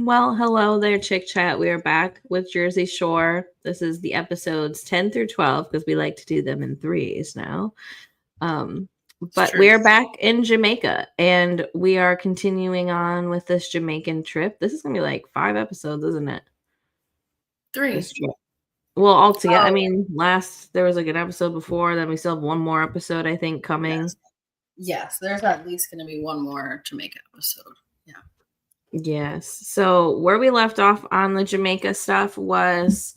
Well, hello there, ChickChat. We are back with Jersey Shore. This is the episodes 10 through 12 because we like to do them in threes now. Um, but true. we're back in Jamaica and we are continuing on with this Jamaican trip. This is going to be like 5 episodes, isn't it? 3. This trip. Well, altogether, I mean, there was like an episode before, then we still have one more episode, I think, coming. Yes, there's at least going to be one more Jamaica episode. Yeah. Yes. So where we left off on the Jamaica stuff was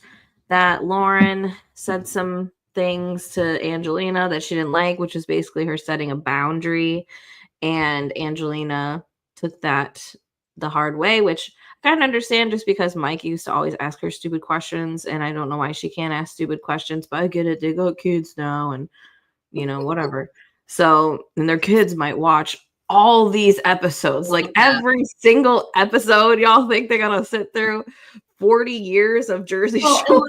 that Lauren said some things to Angelina that she didn't like, which is basically her setting a boundary. And Angelina took that the hard way, which I kind of understand just because Mike used to always ask her stupid questions. And I don't know why she can't ask stupid questions, but I get it. They got kids now and, whatever. So, and their kids might watch all these episodes, like every single episode. Y'all think they're gonna sit through 40 years of Jersey Shore?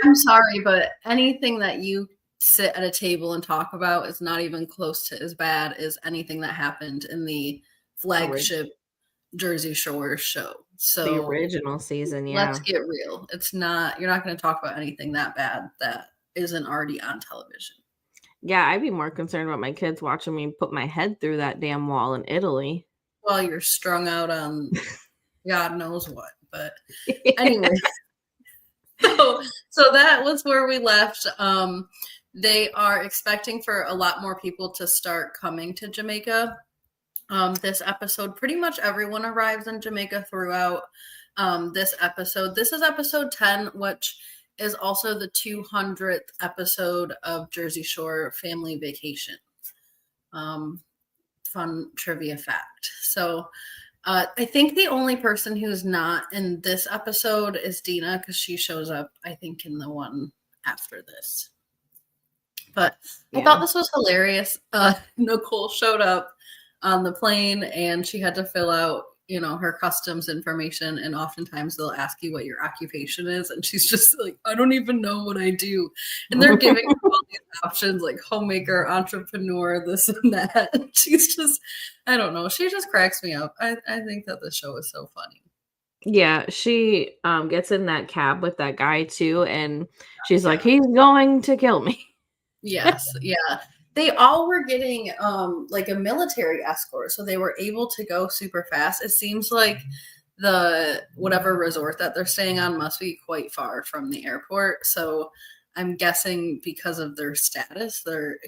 I'm sorry, but anything that you sit at a table and talk about is not even close to as bad as anything that happened in the flagship Jersey Shore show. So the original season, yeah. Let's get real. It's not, you're not going to talk about anything that bad that isn't already on television. Yeah, I'd be more concerned about my kids watching me put my head through that damn wall in Italy. Well, you're strung out on God knows what. But anyway, so that was where we left. They are expecting for a lot more people to start coming to Jamaica. This episode, pretty much everyone arrives in Jamaica throughout this episode. This is episode 10, which is also the 200th episode of Jersey Shore Family Vacation. Fun trivia fact. So I think the only person who's not in this episode is Dena, because she shows up, I think, in the one after this. But I thought this was hilarious. Nicole showed up on the plane and she had to fill out, her customs information, and oftentimes they'll ask you what your occupation is, and she's just like, I don't even know what I do. And they're giving her all these options like homemaker, entrepreneur, this and that. And she's just, I don't know, she just cracks me up. I think that the show is so funny. Yeah, she gets in that cab with that guy too, and she's like, he's going to kill me. Yes, yeah. They all were getting like a military escort, so they were able to go super fast. It seems like the whatever resort that they're staying on must be quite far from the airport. So I'm guessing because of their status, they're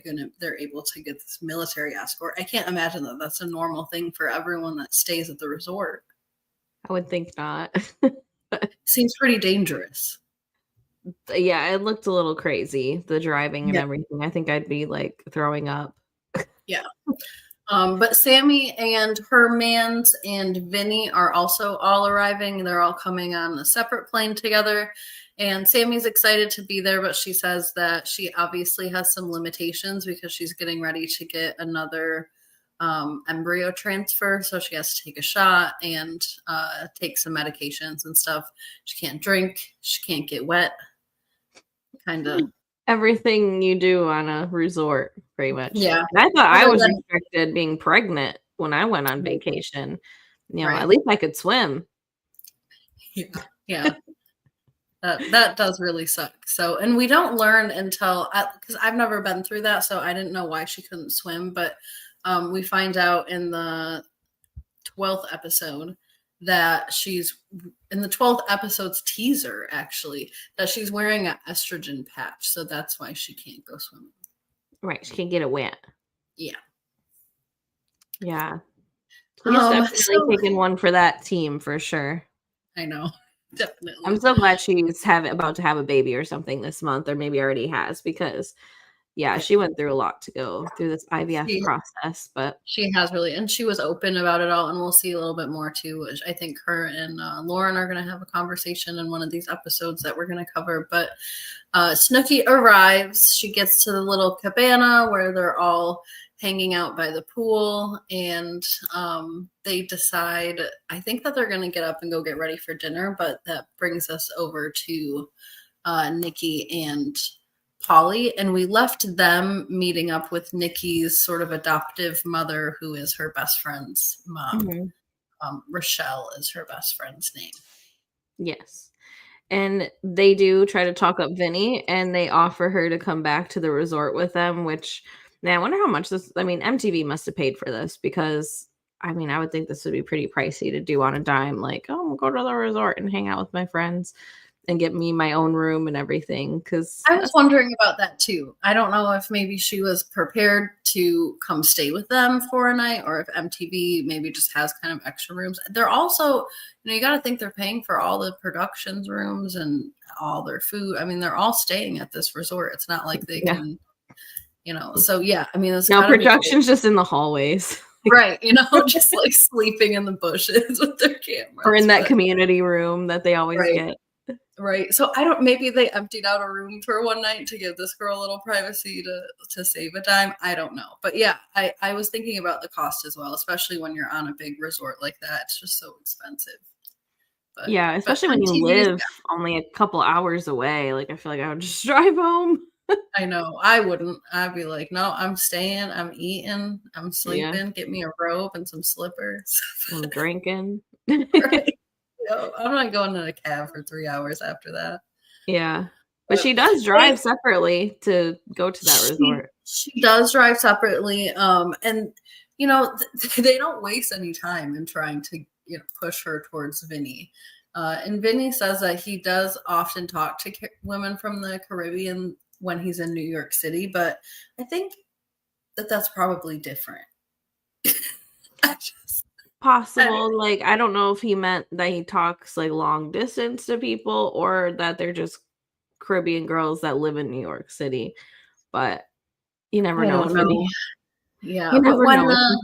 able to get this military escort. I can't imagine that that's a normal thing for everyone that stays at the resort. I would think not. Seems pretty dangerous. Yeah, it looked a little crazy, the driving and everything. I think I'd be like throwing up. Yeah. But Sammy and her mans and Vinny are also all arriving. They're all coming on a separate plane together. And Sammy's excited to be there, but she says that she obviously has some limitations because she's getting ready to get another embryo transfer. So she has to take a shot and take some medications and stuff. She can't drink. She can't get wet. Kind of everything you do on a resort, pretty much. Yeah. And I thought I was restricted being pregnant when I went on vacation. At least I could swim. Yeah. That does really suck. So, and we don't learn until, because I've never been through that, so I didn't know why she couldn't swim. But we find out in the 12th episode that she's in the 12th episode's teaser, actually, that she's wearing an estrogen patch. So that's why she can't go swimming. Right. She can't get it wet. Yeah. Yeah. He's definitely taking one for that team for sure. I know. Definitely. I'm so glad she's about to have a baby or something this month, or maybe already has, because she went through a lot to go through this IVF process, but she has really, and she was open about it all, and we'll see a little bit more too. I think her and Lauren are going to have a conversation in one of these episodes that we're going to cover. But Snooki arrives. She gets to the little cabana where they're all hanging out by the pool, and they decide, I think, that they're going to get up and go get ready for dinner. But that brings us over to Nikki and Polly, and we left them meeting up with Nikki's sort of adoptive mother, who is her best friend's mom. Rochelle is her best friend's name. Yes. And they do try to talk up Vinny, and they offer her to come back to the resort with them, which, man, I wonder how much this, I mean, MTV must have paid for this because, I mean, I would think this would be pretty pricey to do on a dime. Like, oh, we'll go to the resort and hang out with my friends and get me my own room and everything. Because I was wondering about that too. I don't know if maybe she was prepared to come stay with them for a night, or if MTV maybe just has kind of extra rooms. They're also, you got to think they're paying for all the productions rooms and all their food. I mean, they're all staying at this resort. It's not like they can, so yeah, I mean, it's no, production's just in the hallways. Right, just like sleeping in the bushes with their cameras. Or in that community room that they always get. Right. So maybe they emptied out a room for one night to give this girl a little privacy to save a dime. I don't know. But yeah, I was thinking about the cost as well, especially when you're on a big resort like that. It's just so expensive. But, yeah, especially when you live only a couple hours away. Like, I feel like I would just drive home. I know. I wouldn't. I'd be like, no, I'm staying. I'm eating. I'm sleeping. Yeah. Get me a robe and some slippers. I'm drinking. Right. I'm not going in a cab for 3 hours after that. Yeah. But she does drive separately to go to that resort. She does drive separately. And, they don't waste any time in trying to push her towards Vinny. And Vinny says that he does often talk to women from the Caribbean when he's in New York City. But I think that's probably different. Possible. Like, I don't know if he meant that he talks like long distance to people or that they're just Caribbean girls that live in New York City. But you never know. Yeah. You never know.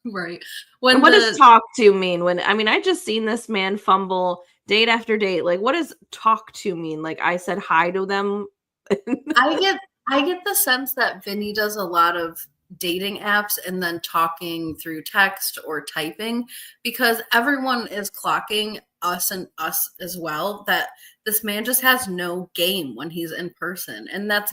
Right. What does talk to mean? I just seen this man fumble date after date. Like, what does talk to mean? Like, I said hi to them. I get the sense that Vinny does a lot of dating apps and then talking through text or typing, because everyone is clocking us as well that this man just has no game when he's in person. And that's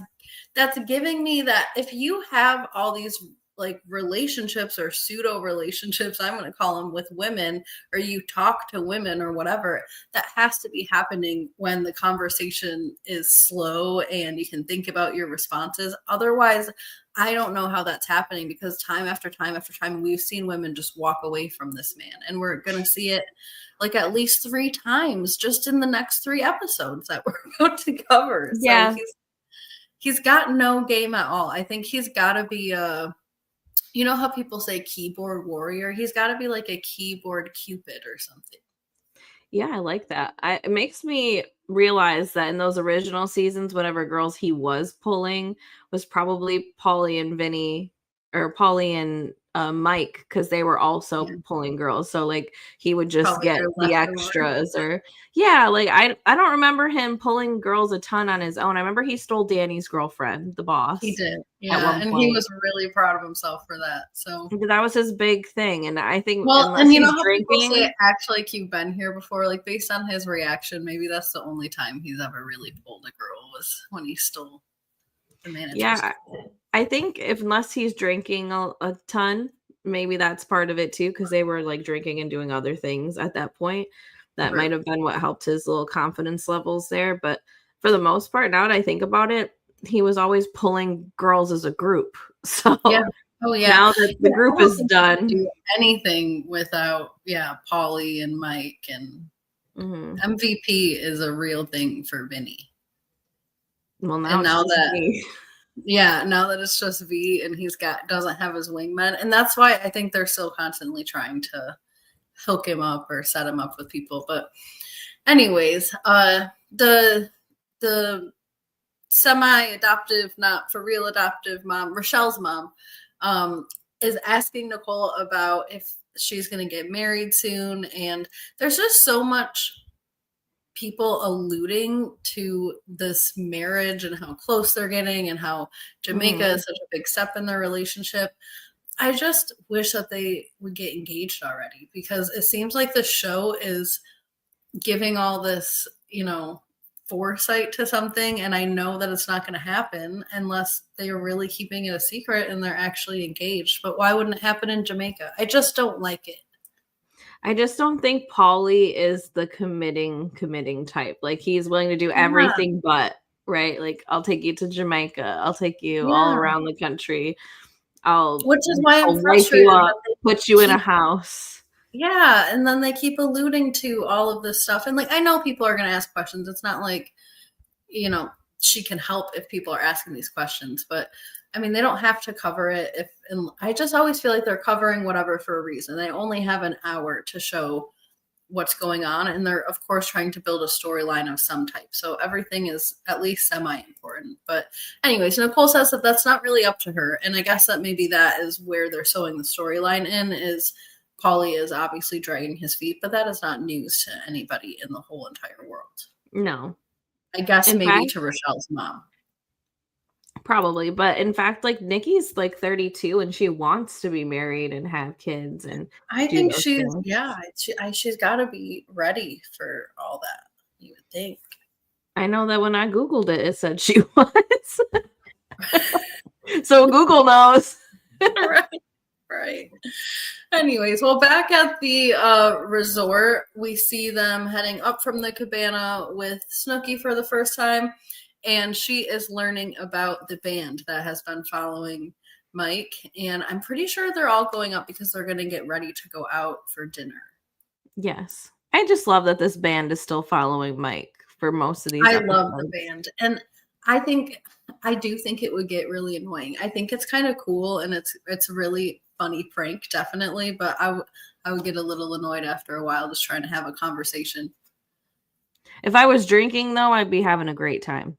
giving me that if you have all these like relationships or pseudo relationships, I'm going to call them, with women, or you talk to women or whatever, that has to be happening when the conversation is slow and you can think about your responses. Otherwise, I don't know how that's happening, because time after time after time, we've seen women just walk away from this man, and we're going to see it like at least 3 times just in the next 3 episodes that we're going to cover. Yeah. So he's got no game at all. I think he's got to be you know how people say keyboard warrior? He's got to be like a keyboard cupid or something. Yeah, I like that. It makes me realize that in those original seasons, whatever girls he was pulling was probably Pauly and Vinny, or Pauly and Mike, because they were also pulling girls. So like he would just probably get the extras, or like I don't remember him pulling girls a ton on his own. I remember he stole Danny's girlfriend, the boss. He did, yeah, and he was really proud of himself for that. So that was his big thing, and I think and you know how people say, actually, you've been here before. Like based on his reaction, maybe that's the only time he's ever really pulled a girl was when he stole the manager's. Yeah. I think unless he's drinking a ton, maybe that's part of it too, because they were like drinking and doing other things at that point. That might have been what helped his little confidence levels there. But for the most part, now that I think about it, he was always pulling girls as a group. So yeah. Oh yeah. Now that the group is done, do anything without Pauly and Mike, and MVP is a real thing for Vinny. Well, now now that it's just V and doesn't have his wingman, and that's why I think they're still constantly trying to hook him up or set him up with people. But anyways, the semi-adoptive, not for real adoptive mom, Rochelle's mom, is asking Nicole about if she's going to get married soon, and there's just so much people alluding to this marriage and how close they're getting and how Jamaica is such a big step in their relationship. I just wish that they would get engaged already, because it seems like the show is giving all this, foresight to something. And I know that it's not going to happen unless they are really keeping it a secret and they're actually engaged. But why wouldn't it happen in Jamaica? I just don't like it. I just don't think Paulie is the committing type. Like, he's willing to do Yeah, everything but, right? Like, I'll take you to Jamaica. I'll take you all yeah. around the country. I'll Which is why I'm I'll wipe you frustrated up, that they put you in a keep house. yeah, and then they keep alluding to all of this stuff. And like I know people are gonna ask questions. It's not like, you know, she can help if people are asking these questions, but I mean they don't have to cover it if and I just always feel like they're covering whatever for a reason. They only have an hour to show what's going on, and they're of course trying to build a storyline of some type, so everything is at least semi-important. But anyways, Nicole says that that's not really up to her, and I guess that maybe that is where they're sewing the storyline in, is Paulie is obviously dragging his feet, but that is not news to anybody in the whole entire world. No. I guess In maybe fact, to Rochelle's mom. probably, but in fact, like, Nikki's like 32 and she wants to be married and have kids and I do think those she's things. yeah, she's got to be ready for all that. You would think. I know that when I Googled it, it said she was. So Google knows. Right. Right. Anyways, well, back at the resort, we see them heading up from the cabana with Snooki for the first time, and she is learning about the band that has been following Mike. And I'm pretty sure they're all going up because they're going to get ready to go out for dinner. Yes. I just love that this band is still following Mike for most of these I episodes. love the band, and I do think it would get really annoying. I think it's kind of cool, and it's really funny prank, definitely. But I would get a little annoyed after a while just trying to have a conversation. If I was drinking, though, I'd be having a great time.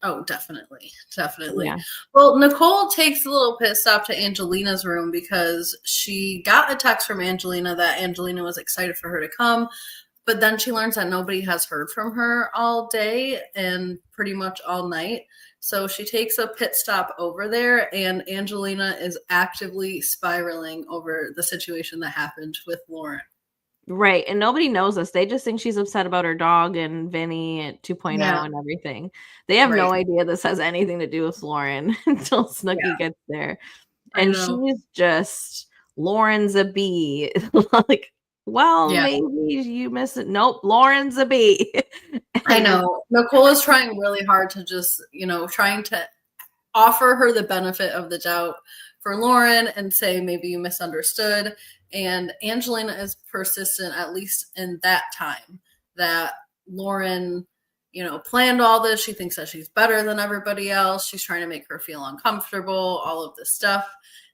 Oh, definitely. Definitely. Yeah. Well, Nicole takes a little pit stop to Angelina's room because she got a text from Angelina that Angelina was excited for her to come, but then she learns that nobody has heard from her all day and pretty much all night. So she takes a pit stop over there, and Angelina is actively spiraling over the situation that happened with Lauren. Right. And nobody knows this. They just think she's upset about her dog and Vinny at 2.0 Yeah, and everything. They have no right. idea this has anything to do with Lauren until Snooki Yeah, gets there. I And know. she's just Lauren's a bee. Like, well, Yeah. maybe you miss it. Nope, Lauren's a bee. I And just know. Nicole is trying really hard to just, trying to offer her the benefit of the doubt for Lauren and say maybe you misunderstood. And Angelina is persistent, at least in that time, that Lauren, planned all this. She thinks that she's better than everybody else. She's trying to make her feel uncomfortable, all of this stuff.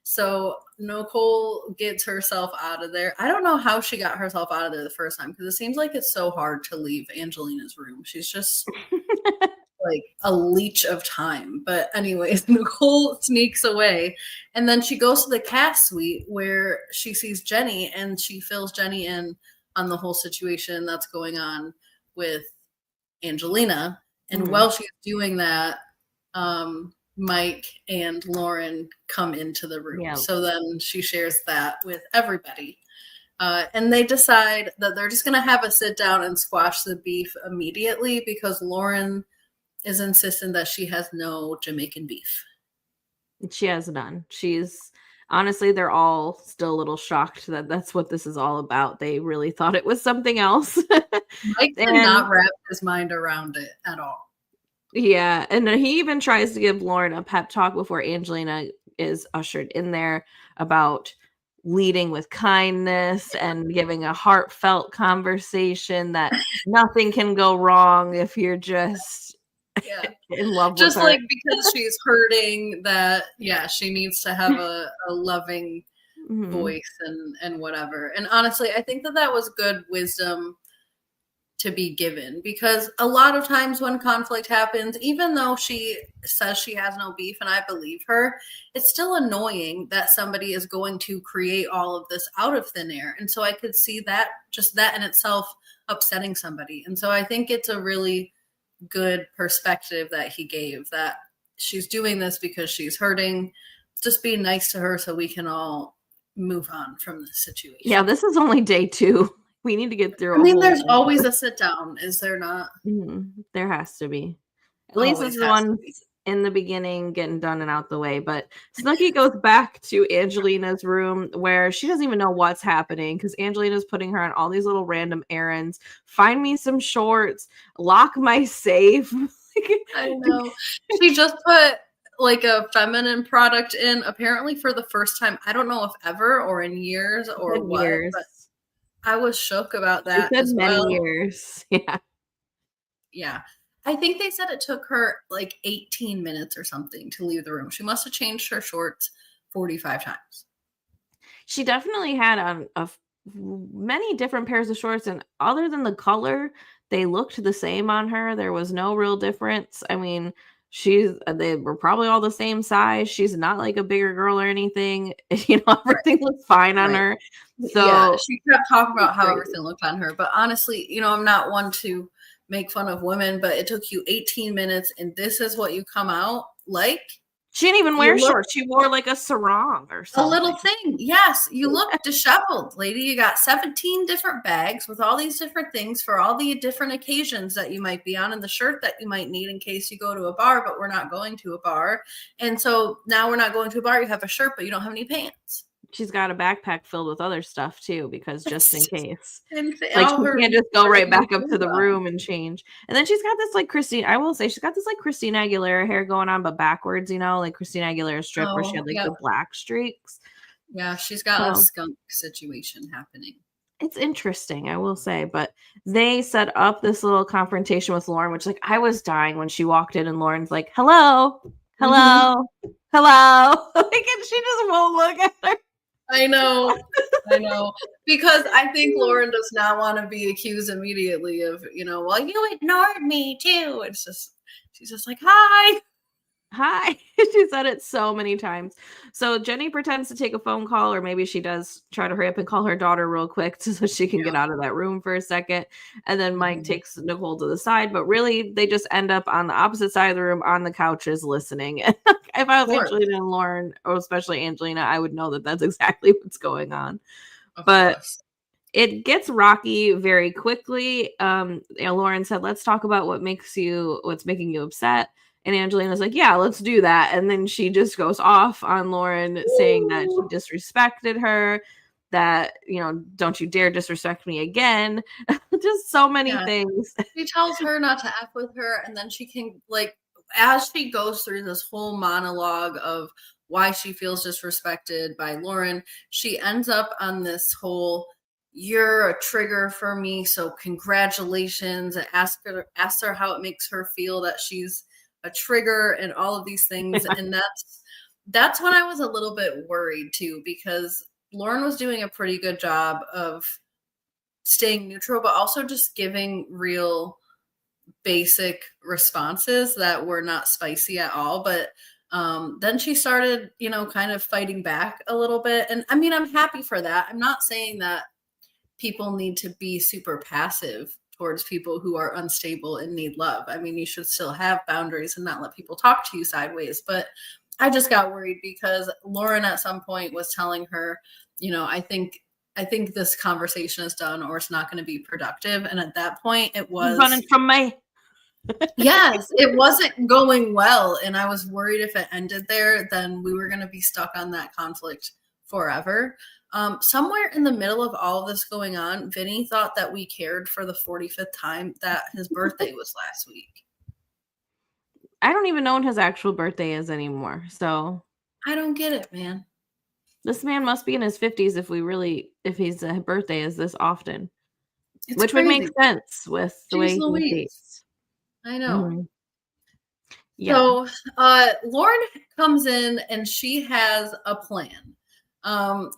So Nicole gets herself out of there. I don't know how she got herself out of there the first time because it seems like it's so hard to leave Angelina's room. She's just like a leech of time. But anyways, Nicole sneaks away, and then she goes to the cast suite where she sees Jenny, and she fills Jenny in on the whole situation that's going on with Angelina. And while she's doing that, Mike and Lauren come into the room. yeah. So then she shares that with everybody. And they decide that they're just going to have a sit down and squash the beef immediately because Lauren is insistent that she has no Jamaican beef. She has none. She's honestly, they're all still a little shocked that that's what this is all about. They really thought it was something else. Mike did And not wrap his mind around it at all. yeah, and he even tries to give Lauren a pep talk before Angelina is ushered in there about leading with kindness and giving a heartfelt conversation that nothing can go wrong if you're just Yeah. in love with Just her. like because she's hurting that, yeah, she needs to have a loving voice and whatever. And honestly, I think that was good wisdom to be given because a lot of times when conflict happens, even though she says she has no beef and I believe her, it's still annoying that somebody is going to create all of this out of thin air. And so I could see that just that in itself upsetting somebody. And so I think it's a really good perspective that he gave that she's doing this because she's hurting. Just be nice to her so we can all move on from this situation. Yeah, this is only day 2. We need to get through. I mean, there's always a sit down, is there not? There has to be. At least this Always is has to one be. in the beginning, getting done and out the way. But Snooki goes back to Angelina's room where she doesn't even know what's happening because Angelina's putting her on all these little random errands. Find me some shorts, lock my safe. I know. She just put like a feminine product in, apparently for the first time. I don't know if ever or in years or what, years. but I was shook about that as many well. years. Yeah. Yeah. I think they said it took her like 18 minutes or something to leave the room. She must have changed her shorts 45 times. She definitely had on many different pairs of shorts, and other than the color, they looked the same on her. There was no real difference. I mean, they were probably all the same size. She's not like a bigger girl or anything. You know, everything looked fine on her. So yeah, she kept talking about how everything looked on her. But honestly, you know, I'm not one to make fun of women, but it took you 18 minutes and this is what you come out like. She didn't even wear shorts. She wore like a sarong or something. A little thing. Yes, you look disheveled, lady. You got 17 different bags with all these different things for all the different occasions that you might be on, and the shirt that you might need in case you go to a bar, but we're not going to a bar. And so now we're not going to a bar. You have a shirt, but you don't have any pants. She's got a backpack filled with other stuff too, because just in case. Like she can't just go right back up to the room and change. And then she's got this like I will say she's got this like Christina Aguilera hair going on, but backwards, you know, like Christina Aguilera strip where she had like the black streaks. Yeah, she's got a skunk situation happening. It's interesting, I will say, but they set up this little confrontation with Lauren, which like I was dying when she walked in and Lauren's like, hello, hello, hello. Like, and she just won't look at her. I know. Because I think Lauren does not want to be accused immediately of, you know, well, you ignored me too. She's just like, hi. She said it so many times. So Jenny pretends to take a phone call, or maybe she does try to hurry up and call her daughter real quick so she can get out of that room for a second. And then Mike takes Nicole to the side, but really they just end up on the opposite side of the room on the couches listening. If I was Angelina and Lauren, or especially Angelina, I would know that that's exactly what's going on. But it gets rocky very quickly. Lauren said, let's talk about what's making you upset. And Angelina's like, yeah, let's do that. And then she just goes off on Lauren, saying that she disrespected her, that, you know, don't you dare disrespect me again. Just so many things. She tells her not to F with her. And then she can, like, as she goes through this whole monologue of why she feels disrespected by Lauren, she ends up on this whole, you're a trigger for me, so congratulations. And asks her how it makes her feel that she's a trigger and all of these things. And that's when I was a little bit worried too, because Lauren was doing a pretty good job of staying neutral, but also just giving real basic responses that were not spicy at all. But then she started, you know, kind of fighting back a little bit. And I mean, I'm happy for that. I'm not saying that people need to be super passive towards people who are unstable and need love. I mean, you should still have boundaries and not let people talk to you sideways. But I just got worried because Lauren at some point was telling her, you know, I think this conversation is done or it's not going to be productive. And at that point it was running from me. Yes, it wasn't going well. And I was worried if it ended there, then we were going to be stuck on that conflict forever. Somewhere in the middle of all of this going on, Vinny thought that we cared for the 45th time that his birthday was last week. I don't even know when his actual birthday is anymore. So I don't get it, man. This man must be in his 50s if his birthday is this often. It's which crazy. Would make sense with the way he dates. I know. Mm-hmm. Yeah. So Lauren comes in and she has a plan.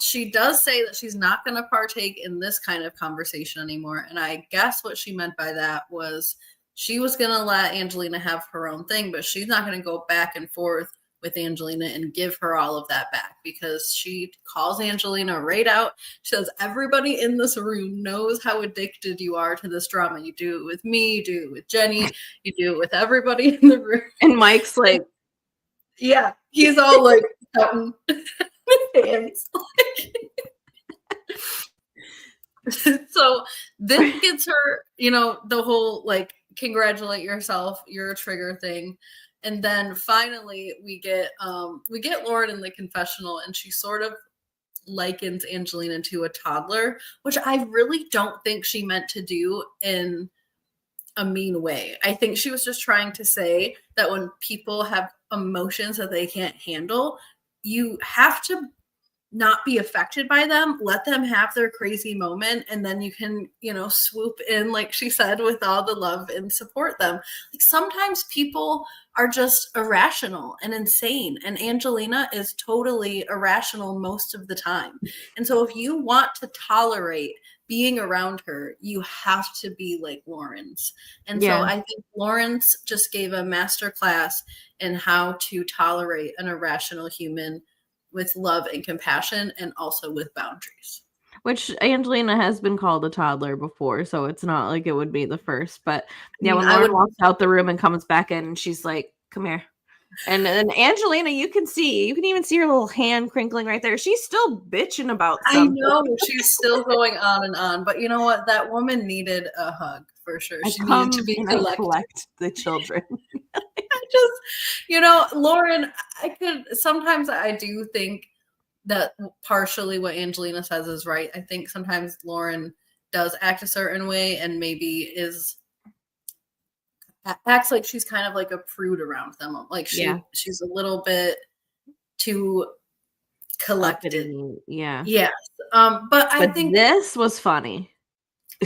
She does say that she's not going to partake in this kind of conversation anymore. And I guess what she meant by that was she was going to let Angelina have her own thing, but she's not going to go back and forth with Angelina and give her all of that back, because she calls Angelina right out. She says, everybody in this room knows how addicted you are to this drama. You do it with me, you do it with Jenny, you do it with everybody in the room. And Mike's like, yeah, he's all like counting hands. So this gets her, you know, the whole like, congratulate yourself, you're a trigger thing. And then finally we get Lauren in the confessional, and she sort of likens Angelina to a toddler, which I really don't think she meant to do in a mean way. I think she was just trying to say that when people have emotions that they can't handle, you have to not be affected by them, let them have their crazy moment, and then you can, swoop in, like she said, with all the love and support them. Like, sometimes people are just irrational and insane, and Angelina is totally irrational most of the time. And so if you want to tolerate being around her, you have to be like Laurens. And so I think Laurens just gave a master class in how to tolerate an irrational human with love and compassion, and also with boundaries. Which Angelina has been called a toddler before, so it's not like it would be the first. But yeah, when Lauren walks out the room and comes back in, and she's like, "Come here." And then Angelina, you can even see her little hand crinkling right there. She's still bitching about something. I know, she's still going on and on. But you know what? That woman needed a hug for sure. She needed to be collect the children. Lauren, sometimes I do think that partially what Angelina says is right. I think sometimes Lauren does act a certain way and maybe acts like she's kind of like a prude around them. Like she's a little bit too collected. Yeah. Yes. But I think this was funny.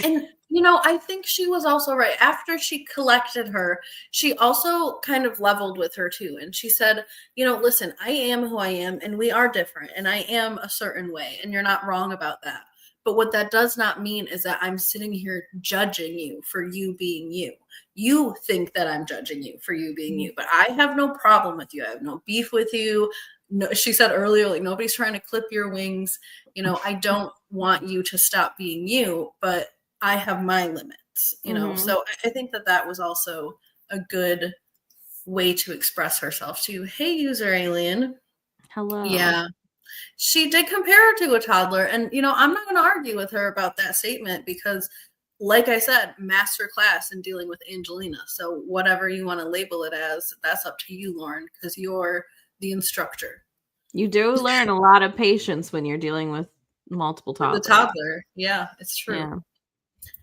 And I think she was also right. After she collected her, she also kind of leveled with her too. And she said, listen, I am who I am, and we are different, and I am a certain way, and you're not wrong about that. But what that does not mean is that I'm sitting here judging you for you being you. You think that I'm judging you for you being you, but I have no problem with you. I have no beef with you. No, she said earlier, like, nobody's trying to clip your wings. I don't want you to stop being you, but I have my limits, So I think that was also a good way to express herself too. Hey, user alien. Hello. Yeah. She did compare her to a toddler. And, I'm not going to argue with her about that statement because, like I said, master class in dealing with Angelina. So whatever you want to label it as, that's up to you, Lauren, because you're the instructor. You do learn a lot of patience when you're dealing with multiple toddlers. The toddler. Yeah, it's true. Yeah,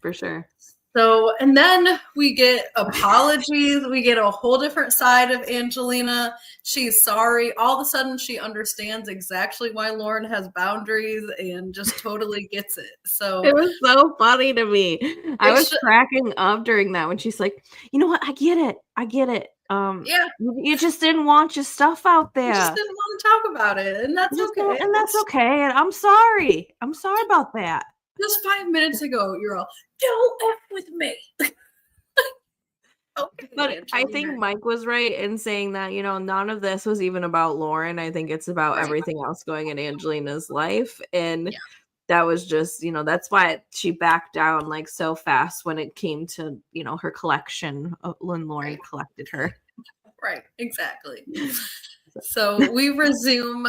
for sure. So, and then we get apologies. We get a whole different side of Angelina. She's sorry. All of a sudden, she understands exactly why Lauren has boundaries and just totally gets it. So it was so funny to me. I was cracking up during that when she's like, "You know what? I get it. You just didn't want your stuff out there. You just didn't want to talk about it, and that's okay. And that's okay. And I'm sorry. I'm sorry about that. Just 5 minutes ago, you're all, don't F with me." Okay, but I think Mike was right in saying that, none of this was even about Lauren. I think it's about everything else going in Angelina's life. And that was just, that's why she backed down like so fast when it came to, her collection when Lauren collected her. Right, exactly. So we resume.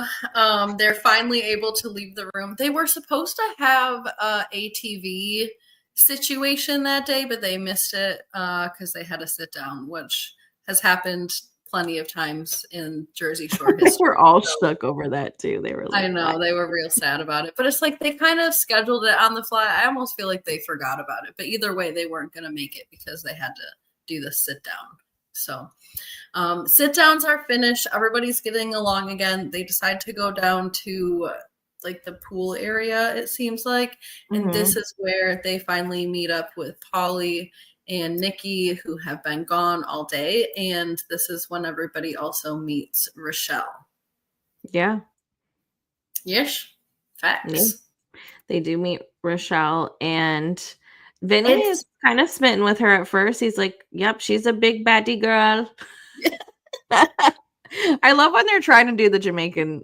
They're finally able to leave the room. They were supposed to have a ATV situation that day, but they missed it because they had to sit down, which has happened plenty of times in Jersey Shore history. We're all stuck over that too. They were like, I know, they were real sad about it, but it's like they kind of scheduled it on the fly. I almost feel like they forgot about it, but either way, they weren't going to make it because they had to do the sit down. So sit downs are finished. Everybody's getting along again. They decide to go down to like the pool area, it seems like. And this is where they finally meet up with Polly and Nikki, who have been gone all day. And this is when everybody also meets Rochelle. Yeah. Yes. Facts. Yeah. They do meet Rochelle, and Vinny is kind of smitten with her at first. He's like, yep, she's a big baddie girl. I love when they're trying to do the Jamaican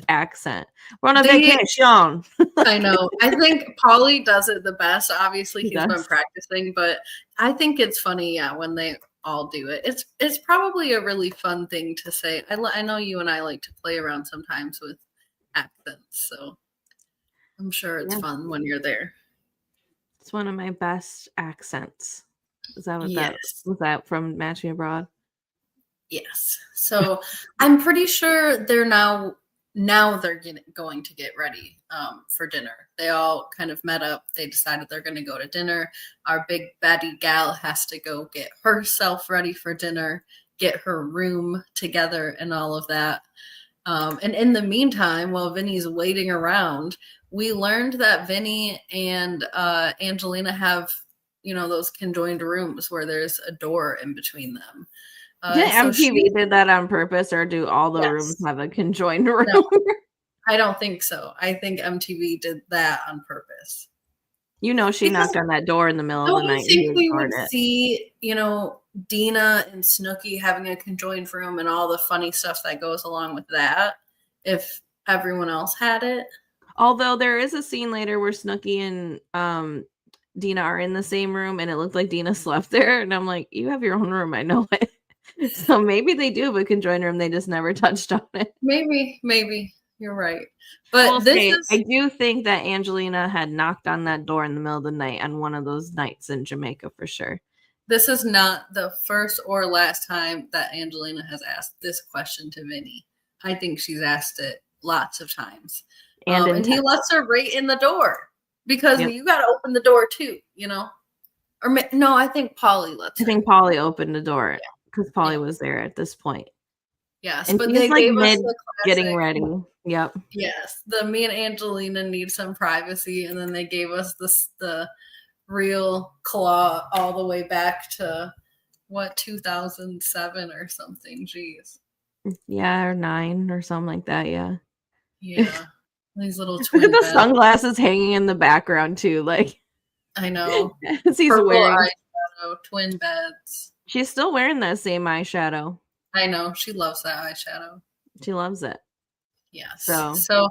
accent. We're on a vacation. I know. I think Polly does it the best. Obviously, he's been practicing, but I think it's funny, when they all do it. It's probably a really fun thing to say. I know you and I like to play around sometimes with accents, so I'm sure it's fun when you're there. It's one of my best accents. Is that what that was that from Matching Abroad? Yes. So I'm pretty sure they're now they're going to get ready for dinner. They all kind of met up. They decided they're going to go to dinner. Our big baddie gal has to go get herself ready for dinner, get her room together and all of that. And in the meantime, while Vinny's waiting around, we learned that Vinny and Angelina have, those conjoined rooms where there's a door in between them. Did MTV did that on purpose, or do all the rooms have a conjoined room? No, I don't think so. I think MTV did that on purpose. She knocked on that door in the middle of the night. Don't you think we would see, Dena and Snooki having a conjoined room and all the funny stuff that goes along with that if everyone else had it? Although there is a scene later where Snooki and Dena are in the same room, and it looked like Dena slept there, and I'm like, you have your own room, I know it. So maybe they do have a conjoined room, they just never touched on it. Maybe you're right. But I do think that Angelina had knocked on that door in the middle of the night on one of those nights in Jamaica for sure. This is not the first or last time that Angelina has asked this question to Vinny. I think she's asked it lots of times. And he lets her right in the door because you got to open the door too, Or no, I think Polly lets her. I think Polly opened the door because Polly was there at this point. Yes, and but they gave mid us the getting ready. Yep. Yes, me and Angelina need some privacy, and then they gave us the real claw all the way back to 2007 or something. Jeez. Yeah, or 9 or something like that. Yeah. Yeah. These little twin Look at the beds. sunglasses hanging in the background too. Like, I know. He's wearing eyeshadow, twin beds. She's still wearing that same eyeshadow. I know. She loves that eyeshadow. She loves it. Yes. So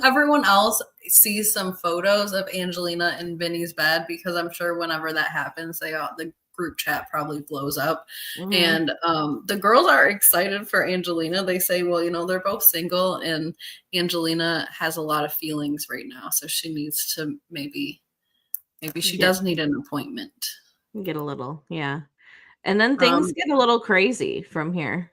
everyone else sees some photos of Angelina in Vinny's bed because I'm sure whenever that happens, the group chat probably blows up. Mm-hmm. And the girls are excited for Angelina. They say, well, they're both single and Angelina has a lot of feelings right now. So she needs to maybe she does need an appointment. Get a little, yeah. And then things get a little crazy from here.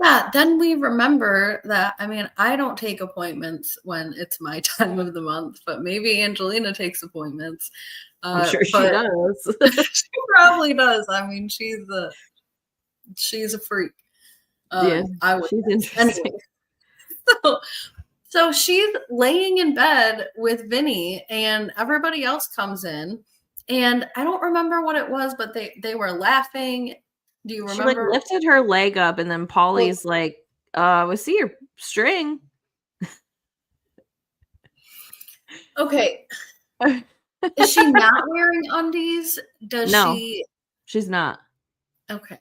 Yeah, then we remember that, I don't take appointments when it's my time of the month, but maybe Angelina takes appointments. I'm sure she does. She probably does. She's a freak. She's interesting. Anyway. So she's laying in bed with Vinny and everybody else comes in. And I don't remember what it was, but they were laughing. Do you remember? She lifted her leg up, and then Polly's like, "We see your string." Okay. Is she not wearing undies? No, she's not. Okay.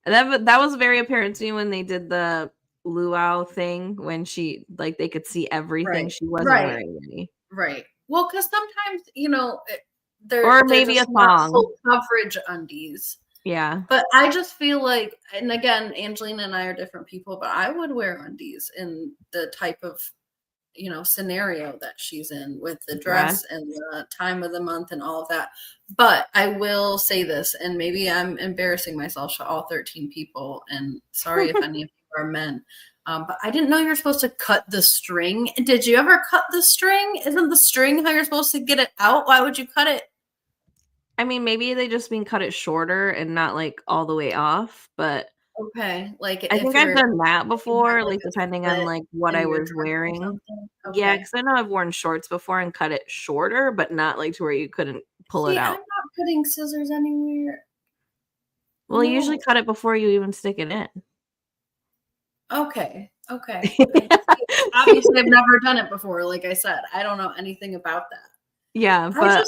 That was very apparent to me when they did the luau thing when she they could see everything. Right. She wasn't wearing any. Right. Well, because sometimes or maybe a thong. Full coverage undies. Yeah. But I just feel like, and again, Angelina and I are different people, but I would wear undies in the type of, scenario that she's in with the dress and the time of the month and all of that. But I will say this, and maybe I'm embarrassing myself to all 13 people, and sorry if any of you are men, but I didn't know you're supposed to cut the string. Did you ever cut the string? Isn't the string how you're supposed to get it out? Why would you cut it? Maybe they just mean cut it shorter and not all the way off, but okay. I think I've done that before, depending on what I was wearing. Okay. Yeah, because I know I've worn shorts before and cut it shorter, but not to where you couldn't pull it out. I'm not putting scissors anywhere. Well, you usually cut it before you even stick it in. Okay. Obviously, I've never done it before. Like I said, I don't know anything about that. Yeah, but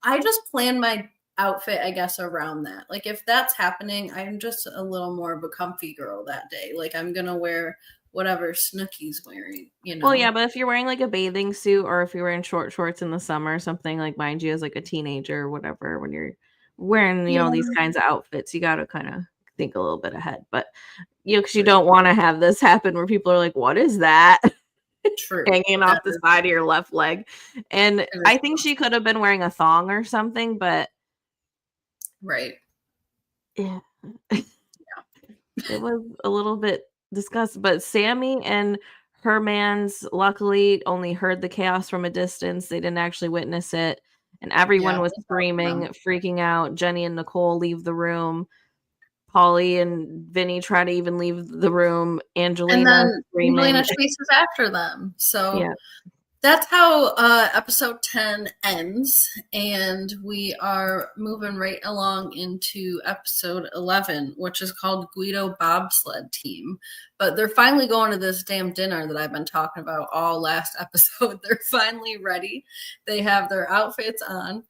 I just plan my outfit, I guess, around that. If that's happening, I'm just a little more of a comfy girl that day. I'm gonna wear whatever Snooki's wearing, Well, yeah, but if you're wearing a bathing suit or if you're wearing short shorts in the summer or something, mind you, as a teenager or whatever, when you're wearing, these kinds of outfits, you gotta kind of think a little bit ahead. But because you don't want to have this happen where people are like, "What is that?" True. Hanging off the side of your left leg. And I think she could have been wearing a thong or something, but right. Yeah. It was a little bit disgusting, but Sammy and her mans luckily only heard the chaos from a distance. They didn't actually witness it, and Yeah, everyone was thank God for screaming, them. freaking out. Jenny and Nicole leave the room. Polly and Vinny try to even leave the room. And Angelina then screaming. Angelina chases after them. So Yeah. that's how episode 10 ends. And we are moving right along into episode 11, which is called Guido Bobsled Team. But they're finally going to this damn dinner that I've been talking about all last episode. They're finally ready. They have their outfits on.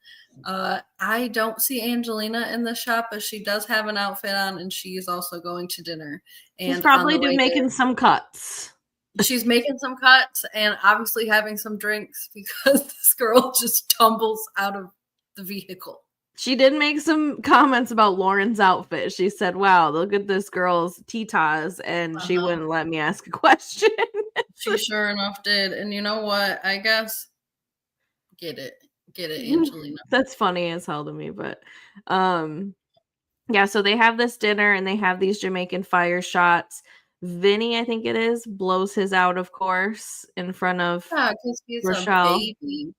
I don't see Angelina in the shop, but she does have an outfit on, and she is also going to dinner. She's And on probably the way there, making some cuts. she's making some cuts and obviously having some drinks because this girl just tumbles out of the vehicle. She did make some comments about Lauren's outfit. She said, "Wow, look at this girl's titas," and she wouldn't let me ask a question. She sure enough did. And you know what? I guess get it, Angelina. That's funny as hell to me, but yeah, so they have this dinner and they have these Jamaican fire shots. Vinny, I think it is, blows his out, of course, in front of Yeah, because he's a Rochelle. baby.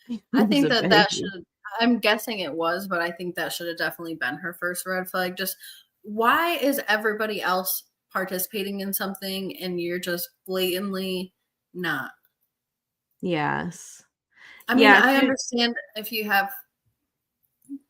I He's think a that baby. should, I'm guessing it was, but I think that should have definitely been her first red flag. Just why is everybody else participating in something and you're just blatantly not? Yes. I mean, Yeah, I understand if you have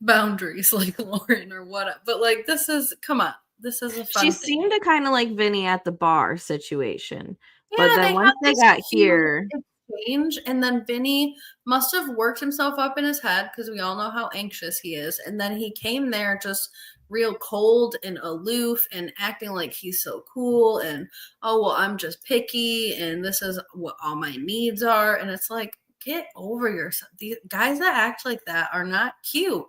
boundaries like Lauren or what, but like this is, come on, this is a she fun thing. seemed to kind of like Vinny at the bar situation. But Yeah, then they once had they this got cute here, exchange, and then Vinny must have worked himself up in his head because we all know how anxious he is. And then he came there just real cold and aloof and acting like he's so cool and oh well, I'm just picky and this is what all my needs are. And it's like, get over yourself. These guys that act like that are not cute.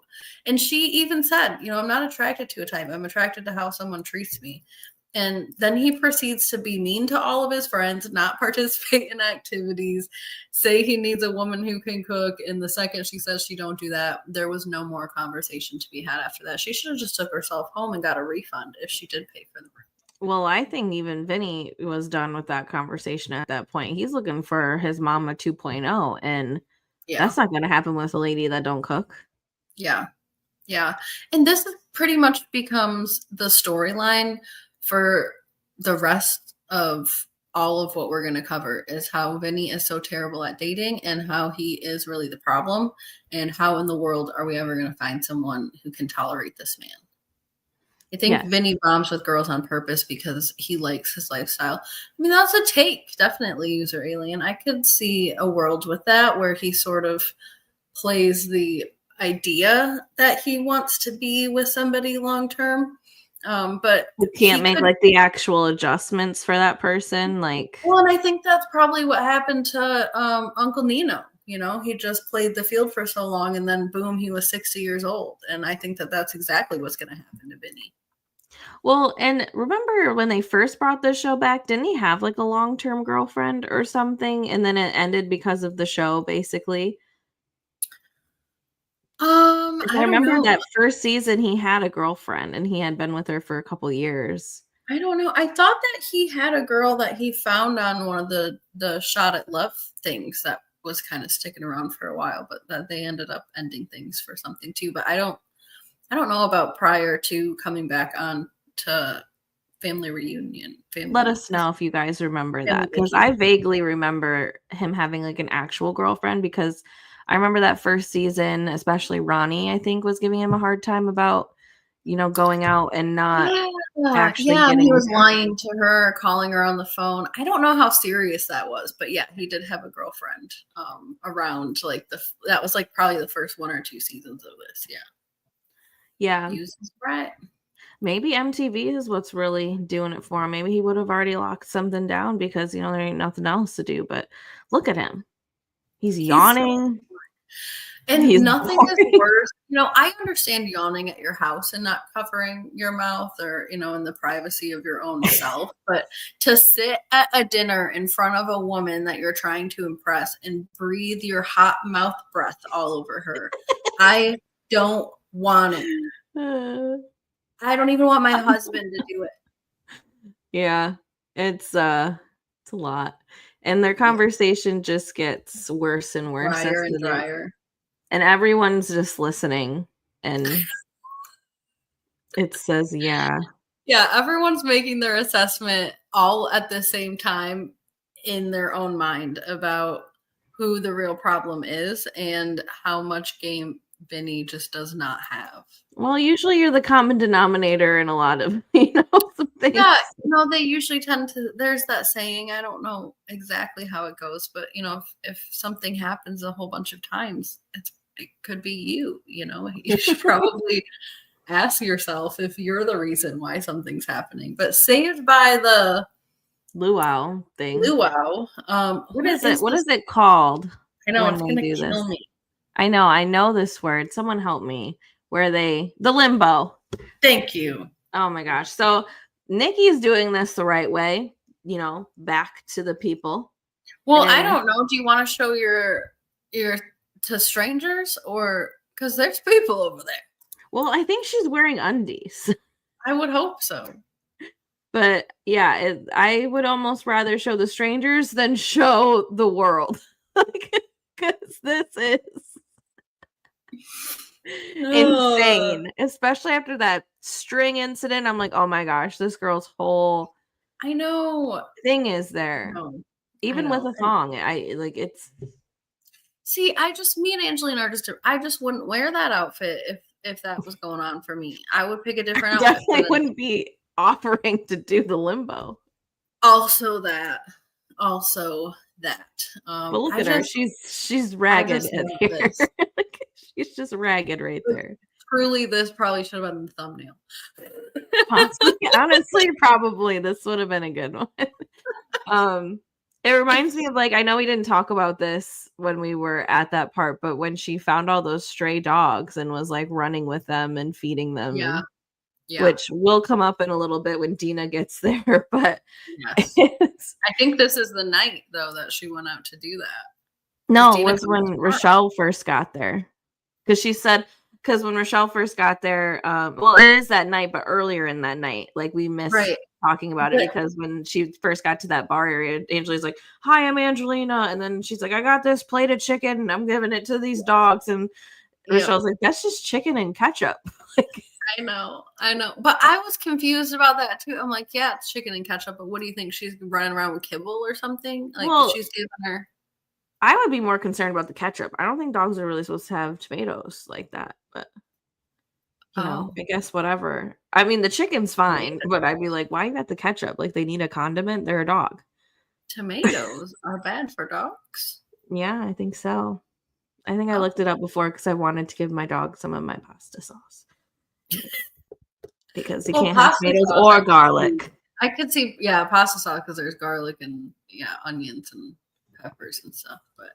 And she even said, you know, I'm not attracted to a type. I'm attracted to how someone treats me. And then he proceeds to be mean to all of his friends, not participate in activities, say he needs a woman who can cook. And the second she says she don't do that, there was no more conversation to be had after that. She should have just took herself home and got a refund if she did pay for the room. well, I think even Vinny was done with that conversation at that point. He's looking for his mama 2.0, and Yeah. that's not going to happen with a lady that don't cook. Yeah. Yeah. And this pretty much becomes the storyline for the rest of all of what we're going to cover is how Vinny is so terrible at dating and how he is really the problem and how in the world are we ever going to find someone who can tolerate this man. I think Yes. Vinny bombs with girls on purpose because he likes his lifestyle. I mean, that's a take, definitely, user alien. I could see a world with that where he sort of plays the idea that he wants to be with somebody long term. But You can't make like the actual adjustments for that person. Like, well, and I think that's probably what happened to Uncle Nino. You know, he just played the field for so long, and then boom, he was 60 years old. And I think that that's exactly what's going to happen to Vinny. well, and remember when they first brought the show back, didn't he have like a long-term girlfriend or something? And then it ended because of the show, basically. Because I I don't remember know. that first season he had a girlfriend and he had been with her for a couple years. I don't know. I thought that he had a girl that he found on one of the shot at love things that was kind of sticking around for a while, but that they ended up ending things for something too. But I don't know about prior to coming back on to Family Reunion. Let us know if you guys remember Family that, because Vacation. I vaguely remember him having like an actual girlfriend, because I remember that first season, especially Ronnie, I think, was giving him a hard time about, going out and not Yeah, actually yeah, and he getting. was lying to her, calling her on the phone. I don't know how serious that was, but yeah, he did have a girlfriend around like that was like probably the first 1 or 2 seasons of this. Yeah. Yeah. He was right. Maybe MTV is what's really doing it for him. Maybe he would have already locked something down because, there ain't nothing else to do. But look at him. He's He's so yawning. And He's nothing is boring. worse. I understand yawning at your house and not covering your mouth or, in the privacy of your own self. But to sit at a dinner in front of a woman that you're trying to impress and breathe your hot mouth breath all over her, I don't want it. I don't even want my husband to do it. Yeah. It's a lot. And their conversation just gets worse and worse. Drier That's and the thing. drier. And everyone's just listening. And it says, yeah. Yeah, everyone's making their assessment all at the same time in their own mind about who the real problem is and how much game Vinny just does not have. Well, usually you're the common denominator in a lot of, some things. Yeah, they usually tend to, there's that saying, I don't know exactly how it goes, but if something happens a whole bunch of times, it could be you, you should probably ask yourself if you're the reason why something's happening. But saved by the luau thing. Luau. What is it? What is it called? I know, when it's they gonna do kill this? me. I know this word. Someone help me. The limbo. Thank you. Oh my gosh. So Nikki's doing this the right way, back to the people. Well, I don't know. Do you want to show your to strangers, or because there's people over there? Well, I think she's wearing undies. I would hope so. But yeah, I would almost rather show the strangers than show the world. Because this is insane. Especially after that string incident. I'm like, oh my gosh, this girl's whole thing is there. Even with a thong. It's See, me and Angelina I just wouldn't wear that outfit if that was going on for me. I would pick a different outfit. Definitely wouldn't be offering to do the limbo. Also that. But look at her. She's ragged here. She's just ragged right there. Truly, this probably should have been the thumbnail. Honestly, probably this would have been a good one. It reminds me of I know we didn't talk about this when we were at that part, but when she found all those stray dogs and was running with them and feeding them. Yeah. Which will come up in a little bit when Dena gets there, but yes. I think this is the night though that she went out to do that. No, it was when Rochelle first got there. Because she said, when Rochelle first got there, it is that night, but earlier in that night, we missed talking about it because when she first got to that bar area, Angelina's like, "Hi, I'm Angelina," and then she's like, "I got this plate of chicken, and I'm giving it to these dogs," and Rochelle's like, "That's just chicken and ketchup." I know. But I was confused about that too. I'm like, yeah, it's chicken and ketchup, but what do you think? She's running around with kibble or something? She's giving her. I would be more concerned about the ketchup. I don't think dogs are really supposed to have tomatoes like that, but I guess whatever. I mean, the chicken's fine, but I'd be like, why you got the ketchup? They need a condiment. They're a dog. Tomatoes are bad for dogs. Yeah, I think so. I think I looked it up before because I wanted to give my dog some of my pasta sauce. Because he can't have tomatoes or garlic. I could see, pasta sauce because there's garlic and onions and peppers and stuff. But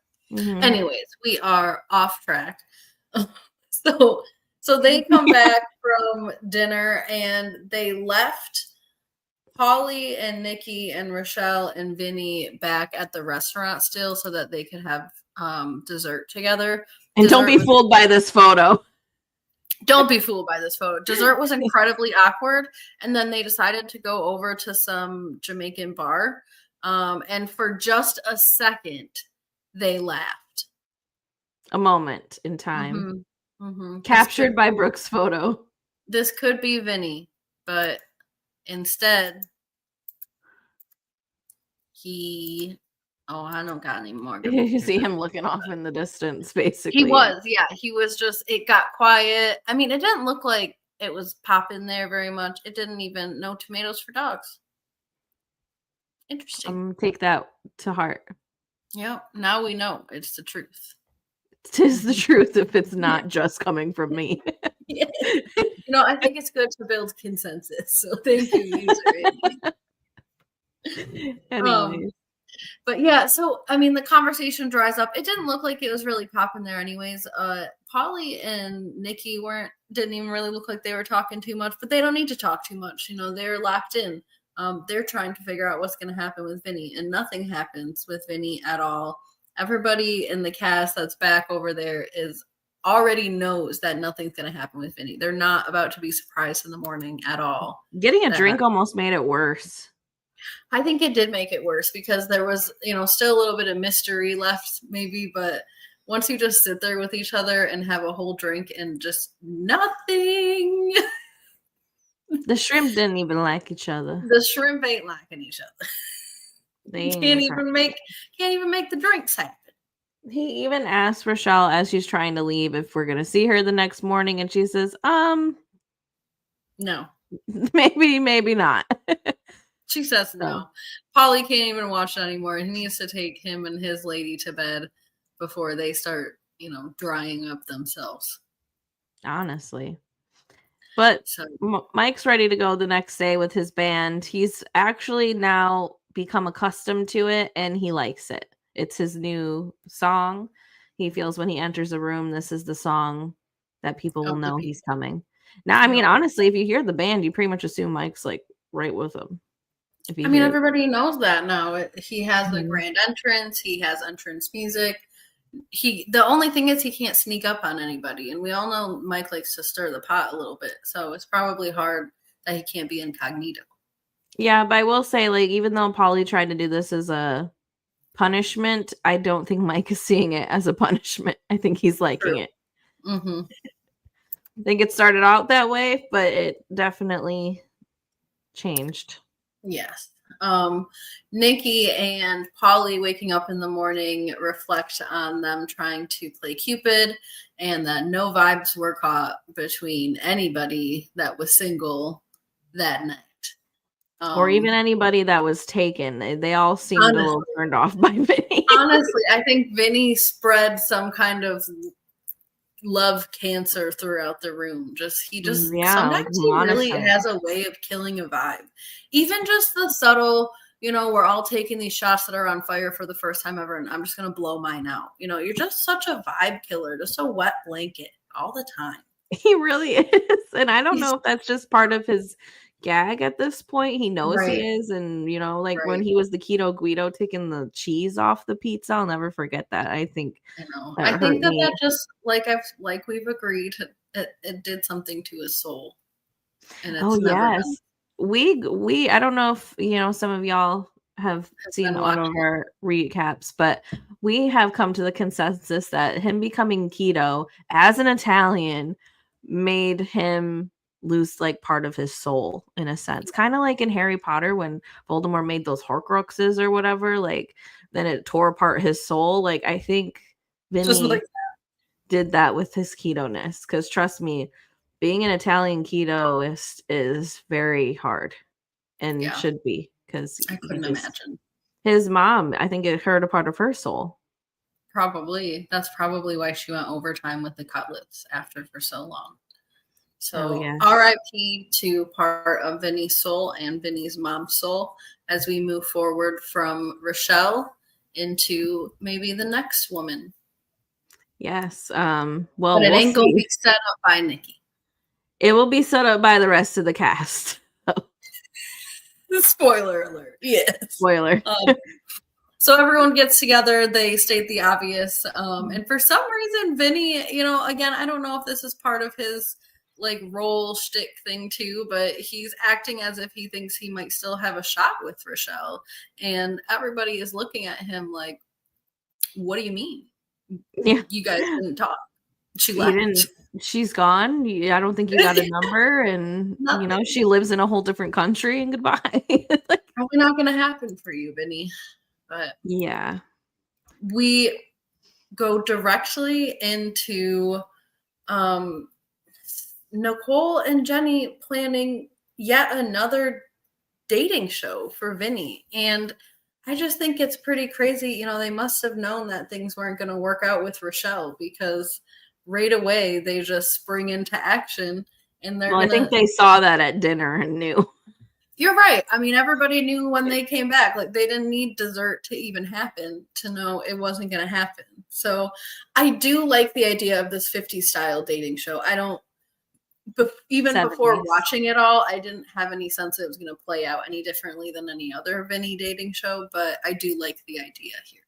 anyways, we are off track. So they come back from dinner and they left Polly and Nikki and Rochelle and Vinny back at the restaurant still so that they could have dessert together. And don't be fooled by this photo. Don't be fooled by this photo. Dessert was incredibly awkward. And then they decided to go over to some Jamaican bar. And for just a second, they laughed. A moment in time. Captured by Brooke's photo. This could be Vinny, but instead, I don't got any more. You see him looking off in the distance, basically. He was just, it got quiet. I mean, it didn't look like it was popping there very much. It didn't even, no tomatoes for dogs. Interesting. Take that to heart. Yeah, now we know it's the truth. It is the truth if it's not just coming from me. I think it's good to build consensus. So thank you, user. Anyways. But yeah, so I mean, the conversation dries up. It didn't look like it was really popping there, anyways. Polly and Nikki didn't even really look like they were talking too much, but they don't need to talk too much. They're locked in. They're trying to figure out what's going to happen with Vinny, and nothing happens with Vinny at all. Everybody in the cast that's back over there already knows that nothing's going to happen with Vinny. They're not about to be surprised in the morning at all. Getting a drink almost made it worse. I think it did make it worse because there was, still a little bit of mystery left, maybe, but once you just sit there with each other and have a whole drink and just nothing. The shrimp didn't even like each other. The shrimp ain't liking each other. They can't even make the drinks happen. He even asked Rochelle as she's trying to leave if we're gonna see her the next morning, and she says, no. Maybe not. She says no. Polly can't even watch it anymore. He needs to take him and his lady to bed before they start, drying up themselves. Honestly. But Mike's ready to go the next day with his band. He's actually now become accustomed to it, and he likes it. It's his new song. He feels when he enters a room, this is the song that people will know he's coming. Now, I mean, honestly, if you hear the band, you pretty much assume Mike's like right with him. Everybody knows that now. He has a grand entrance. He has entrance music. The only thing is he can't sneak up on anybody, and we all know Mike likes to stir the pot a little bit, so it's probably hard that he can't be incognito. Yeah, but I will say, like, even though Polly tried to do this as a punishment, I don't think Mike is seeing it as a punishment. I think he's liking it. Mm-hmm. I think it started out that way, but it definitely changed. Yes. Nikki and Polly waking up in the morning reflect on them trying to play Cupid, and that no vibes were caught between anybody that was single that night. Or even anybody that was taken. They all seemed a little turned off by Vinny. Honestly, I think Vinny spread some kind of love cancer throughout the room. Sometimes he really has a way of killing a vibe. Even just the subtle, we're all taking these shots that are on fire for the first time ever, and I'm just gonna blow mine out. You're just such a vibe killer, just a wet blanket all the time. He really is. And I don't know if that's just part of his gag at this point. He knows he is, and when he was the keto Guido taking the cheese off the pizza, I'll never forget that. I think that just like we've agreed, it did something to his soul. And it's we I don't know if some of y'all have seen one of our recaps, but we have come to the consensus that him becoming keto as an Italian made him lose like part of his soul in a sense, kind of like in Harry Potter when Voldemort made those Horcruxes or whatever, like then it tore apart his soul. Like I think Vinny did that with his keto-ness, because trust me, being an Italian keto is very hard and should be, because I couldn't imagine his mom, I think it hurt a part of her soul. Probably. That's probably why she went overtime with the cutlets after for so long. So RIP to part of Vinny's soul and Vinny's mom's soul as we move forward from Rochelle into maybe the next woman. Yes. But it ain't going to be set up by Nikki. It will be set up by the rest of the cast. Spoiler alert. Yes. Spoiler. So everyone gets together. They state the obvious. And for some reason, Vinny, again, I don't know if this is part of his role shtick thing too, but he's acting as if he thinks he might still have a shot with Rochelle. And everybody is looking at him like, what do you mean? Yeah. You guys didn't talk. She left. She's gone. I don't think you got a number, and she lives in a whole different country, and goodbye. Probably not going to happen for you, Vinny. But yeah, we go directly into Nicole and Jenny planning yet another dating show for Vinny, and I just think it's pretty crazy. They must have known that things weren't going to work out with Rochelle, because right away they just spring into action, and I think they saw that at dinner and knew. You're right. I mean, everybody knew when they came back. They didn't need dessert to even happen to know it wasn't going to happen. So I do like the idea of this 50s style dating show. I don't, even 70s. Before watching it all, I didn't have any sense it was going to play out any differently than any other Vinny dating show, but I do like the idea here.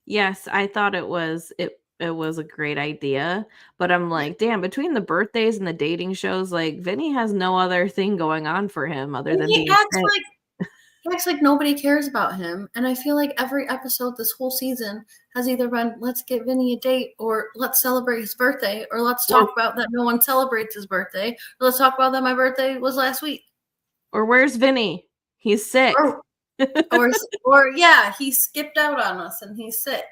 Yes, I thought it was a great idea, but I'm like, damn, between the birthdays and the dating shows, Vinny has no other thing going on for him other than being sick. acts like nobody cares about him. And I feel like every episode this whole season has either been, let's get Vinny a date, or let's celebrate his birthday, or let's talk about that no one celebrates his birthday, or let's talk about that my birthday was last week. Or where's Vinny? He's sick. Or yeah, he skipped out on us and he's sick.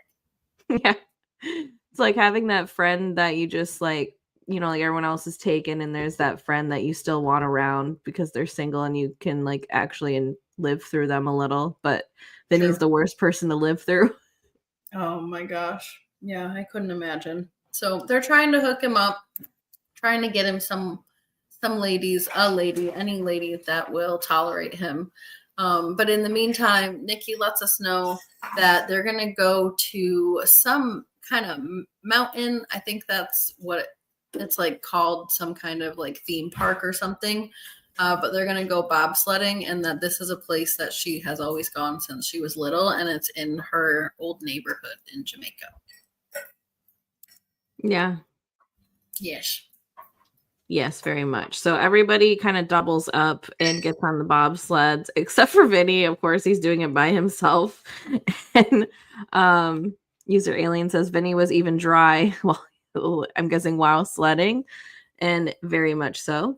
Yeah. It's like having that friend that you just like, you know, like everyone else is taken, and there's that friend that you still want around because they're single and you can like actually live through them a little. But Vinny's the worst person to live through. Oh my gosh. Yeah, I couldn't imagine. So they're trying to hook him up, trying to get him some ladies, any lady that will tolerate him. But in the meantime, Nikki lets us know that they're going to go to some kind of mountain. I think that's what it's like called, some kind of like theme park or something. But they're going to go bobsledding, and that this is a place that she has always gone since she was little, and it's in her old neighborhood in Jamaica. Yeah. Yes. Yes, very much. So everybody kind of doubles up and gets on the bobsleds, except for Vinny. Of course, he's doing it by himself. And user Alien says Vinny was even dry. Well, I'm guessing while sledding, and very much so.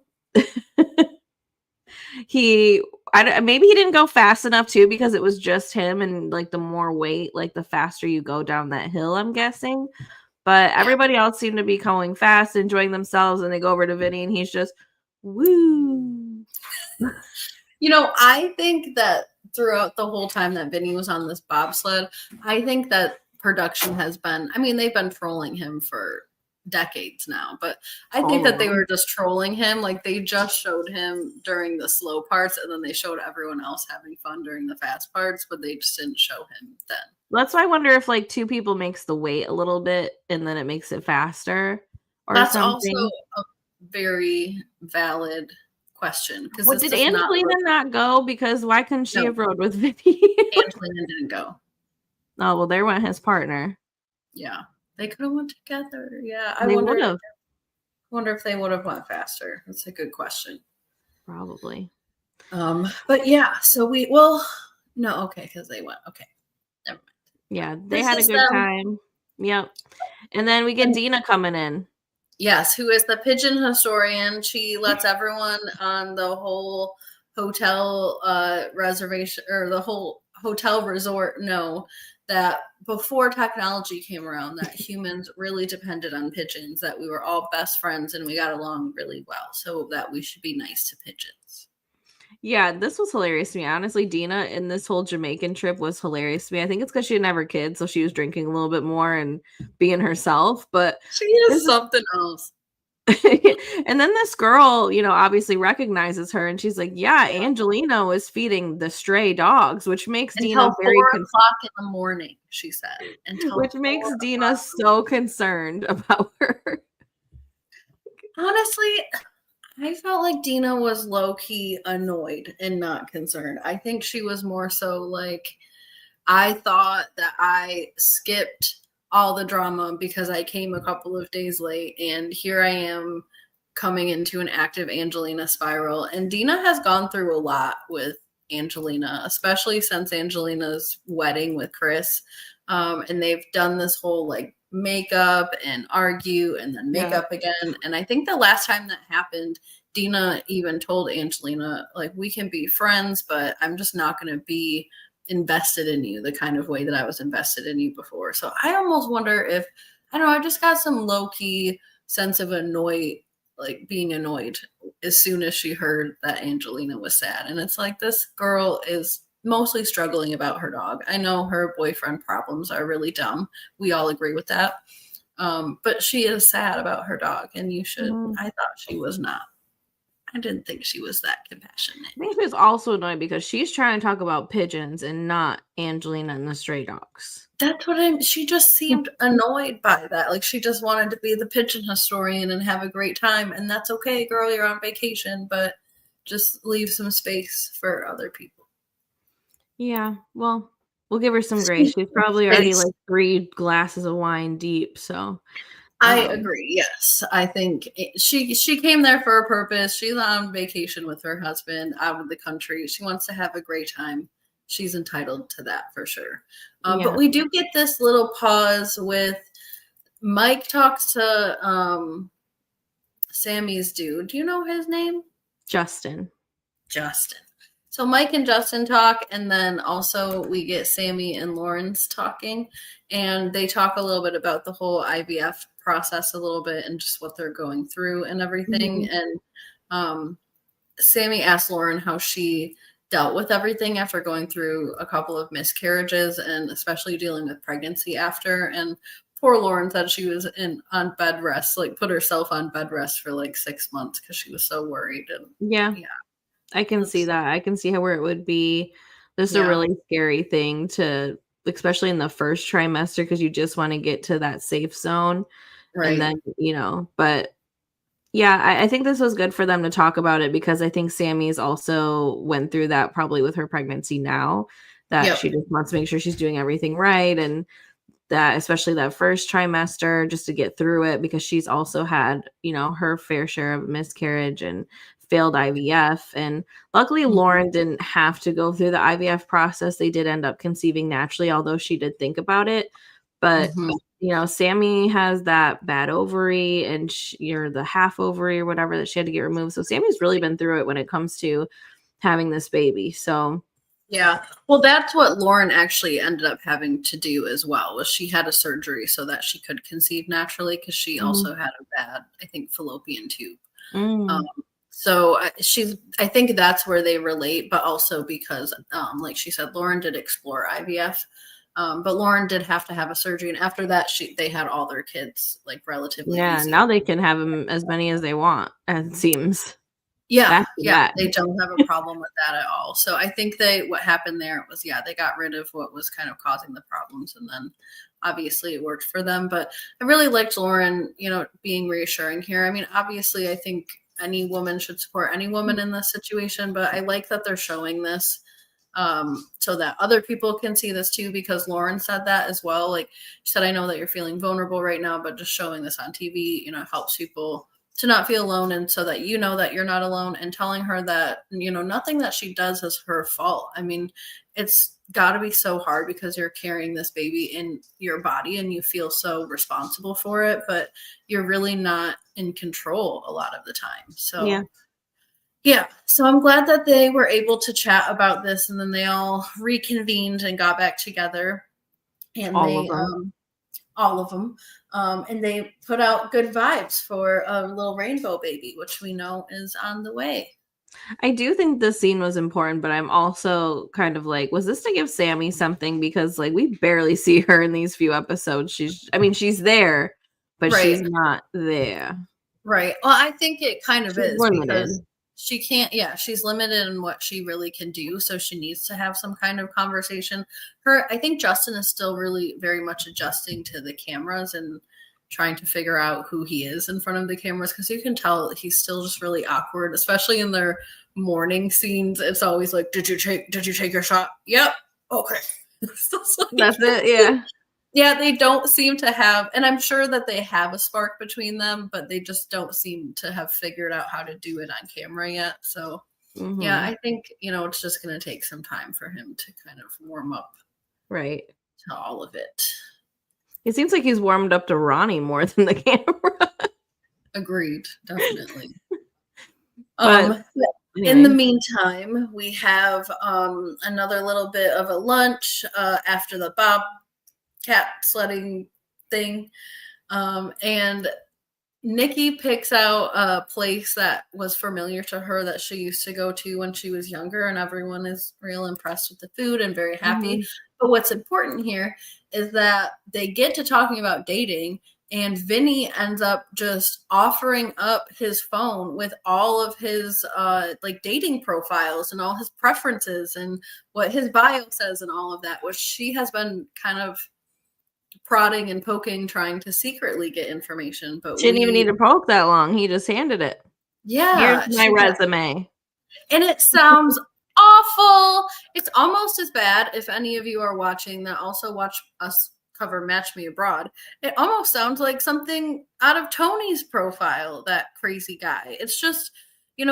Maybe he didn't go fast enough too, because it was just him, and like the more weight, like the faster you go down that hill, I'm guessing. But everybody else seemed to be going fast, enjoying themselves, and they go over to Vinny, and he's just, woo. You know, I think that throughout the whole time that Vinny was on this bobsled, I think that production has been, I mean, they've been trolling him for decades now, but I think that they were just trolling him. Like, they just showed him during the slow parts, and then they showed everyone else having fun during the fast parts, but they just didn't show him then. That's why I wonder if like two people makes the wait a little bit and then it makes it faster or That's something. Also a very valid question. What did Angelina not go? Because why couldn't she have rode with Vinny? Angelina didn't go. Oh, well, there went his partner. Yeah. They could have went together. Yeah. I wonder if they would have went faster. That's a good question. Probably. But yeah, so no, okay, because they went. Okay. Never mind. Yeah, they had a good time. Yep. And then we get Dena coming in. Yes, who is the pigeon historian. She lets everyone on the whole hotel reservation, or the whole hotel resort, know that before technology came around, that humans really depended on pigeons, that we were all best friends and we got along really well, so that we should be nice to pigeons. Yeah, this was hilarious to me. Honestly, Dena in this whole Jamaican trip was hilarious to me. I think it's because she didn't have her kids, so she was drinking a little bit more and being herself. But she is something else. And then this girl, you know, obviously recognizes her, and she's like, "Yeah, Angelina was feeding the stray dogs," which makes Dena very 4 o'clock in the morning. She said, which makes Dena so concerned about her. Honestly, I felt like Dena was low-key annoyed and not concerned. I think she was more so like, I thought that I skipped all the drama because I came a couple of days late, and here I am coming into an active Angelina spiral. And Dena has gone through a lot with Angelina, especially since Angelina's wedding with Chris. And they've done this whole like makeup and argue and then make up again. And I think the last time that happened, Dena even told Angelina, like, we can be friends, but I'm just not going to be invested in you the kind of way that I was invested in you before. So I almost wonder if, I don't know, I just got some low-key sense of being annoyed as soon as she heard that Angelina was sad. And it's like, this girl is mostly struggling about her dog. I know her boyfriend problems are really dumb. We all agree with that. But she is sad about her dog, and you should. I thought she was not. I didn't think she was that compassionate. I think she was also annoyed because she's trying to talk about pigeons and not Angelina and the stray dogs. That's what she just seemed annoyed by that. Like, she just wanted to be the pigeon historian and have a great time. And that's okay, girl, you're on vacation, but just leave some space for other people. Yeah, well, we'll give her some grace. She's probably already like 3 glasses of wine deep, so I agree. Yes, I think she came there for a purpose. She's on vacation with her husband out of the country. She wants to have a great time. She's entitled to that for sure. But we do get this little pause with Mike talks to Sammy's dude. Do you know his name? Justin. So Mike and Justin talk, and then also we get Sammy and Laurens talking, and they talk a little bit about the whole IVF process a little bit and just what they're going through and everything. And Sammy asked Lauren how she dealt with everything after going through a couple of miscarriages and especially dealing with pregnancy after. And poor Lauren said she was on bed rest, like put herself on bed rest for like 6 months because she was so worried. And yeah. I can see that. I can see where it would be just a really scary thing to, especially in the first trimester, because you just want to get to that safe zone. Right. And then, but yeah, I think this was good for them to talk about it because I think Sammy's also went through that probably with her pregnancy now, that she just wants to make sure she's doing everything right. And that, especially that first trimester, just to get through it, because she's also had, her fair share of miscarriage and failed IVF. And luckily Lauren didn't have to go through the IVF process. They did end up conceiving naturally, although she did think about it. But Sammy has that bad ovary and you're the half ovary or whatever that she had to get removed. So Sammy's really been through it when it comes to having this baby. So yeah, well, that's what Lauren actually ended up having to do as well, was she had a surgery so that she could conceive naturally because she also had a bad, I think, fallopian tube. So I think that's where they relate, but also because, like she said, Lauren did explore IVF, but Lauren did have to have a surgery. And after that, they had all their kids like relatively easy. Now they can have them as many as they want, as it seems. Yeah, they don't have a problem with that at all. So I think what happened there was, they got rid of what was kind of causing the problems, and then obviously it worked for them. But I really liked Lauren, being reassuring here. I mean, obviously I think any woman should support any woman in this situation, but I like that they're showing this so that other people can see this too, because Lauren said that as well. Like she said, I know that you're feeling vulnerable right now, but just showing this on TV, helps people to not feel alone, and so that that you're not alone, and telling her that nothing that she does is her fault. I mean, it's got to be so hard because you're carrying this baby in your body and you feel so responsible for it, but you're really not in control a lot of the time. So so I'm glad that they were able to chat about this, and then they all reconvened and got back together, and all of them. And they put out good vibes for a little rainbow baby, which we know is on the way. I do think this scene was important, but I'm also kind of like, was this to give Sammy something? Because like we barely see her in these few episodes. She's there, but she's not there. Right. Well, I think it kind of is because she can't, she's limited in what she really can do. So she needs to have some kind of conversation. I think Justin is still really very much adjusting to the cameras and trying to figure out who he is in front of the cameras, because you can tell he's still just really awkward, especially in their morning scenes. It's always like, did you take your shot? Yep. Okay. That's it. Yeah, they don't seem to have, and I'm sure that they have a spark between them, but they just don't seem to have figured out how to do it on camera yet. So, I think, it's just going to take some time for him to kind of warm up to all of it. It seems like he's warmed up to Ronnie more than the camera. Agreed, definitely. But anyway. In the meantime, we have another little bit of a lunch after the cat sledding thing, and Nikki picks out a place that was familiar to her that she used to go to when she was younger, and everyone is real impressed with the food and very happy. But what's important here is that they get to talking about dating, and Vinny ends up just offering up his phone with all of his dating profiles and all his preferences and what his bio says and all of that, which she has been kind of prodding and poking, trying to secretly get information. But she didn't even need to poke that long. He just handed it. Yeah. Here's my resume. And it sounds awful. It's almost as bad, if any of you are watching that also watch us cover Match Me Abroad. It almost sounds like something out of Tony's profile, that crazy guy. It's just,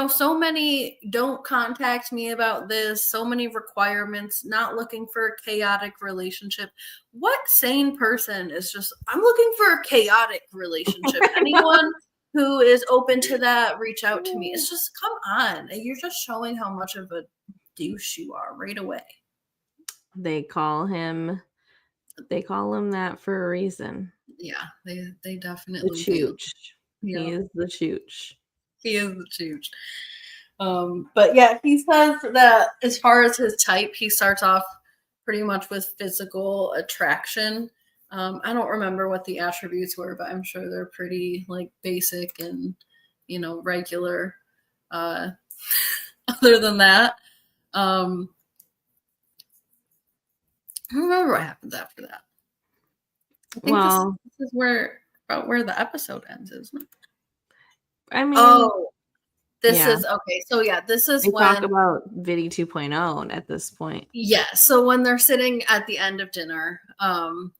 so many don't contact me about this, so many requirements, not looking for a chaotic relationship. What sane person is just, I'm looking for a chaotic relationship? Anyone who is open to that, reach out to me. It's just, come on. You're just showing how much of a douche you are right away. They call him that for a reason. Yeah, they definitely the chooch. Yeah. He is the chooch. He is the chooch. But yeah, he says that as far as his type, he starts off pretty much with physical attraction. I don't remember what the attributes were, but I'm sure they're pretty like basic and regular. Other than that, I don't remember what happens after that. I think this is where the episode ends, isn't it? I mean, this is okay. So yeah, this is when we talk about Vinny 2.0 at this point. Yeah. So when they're sitting at the end of dinner,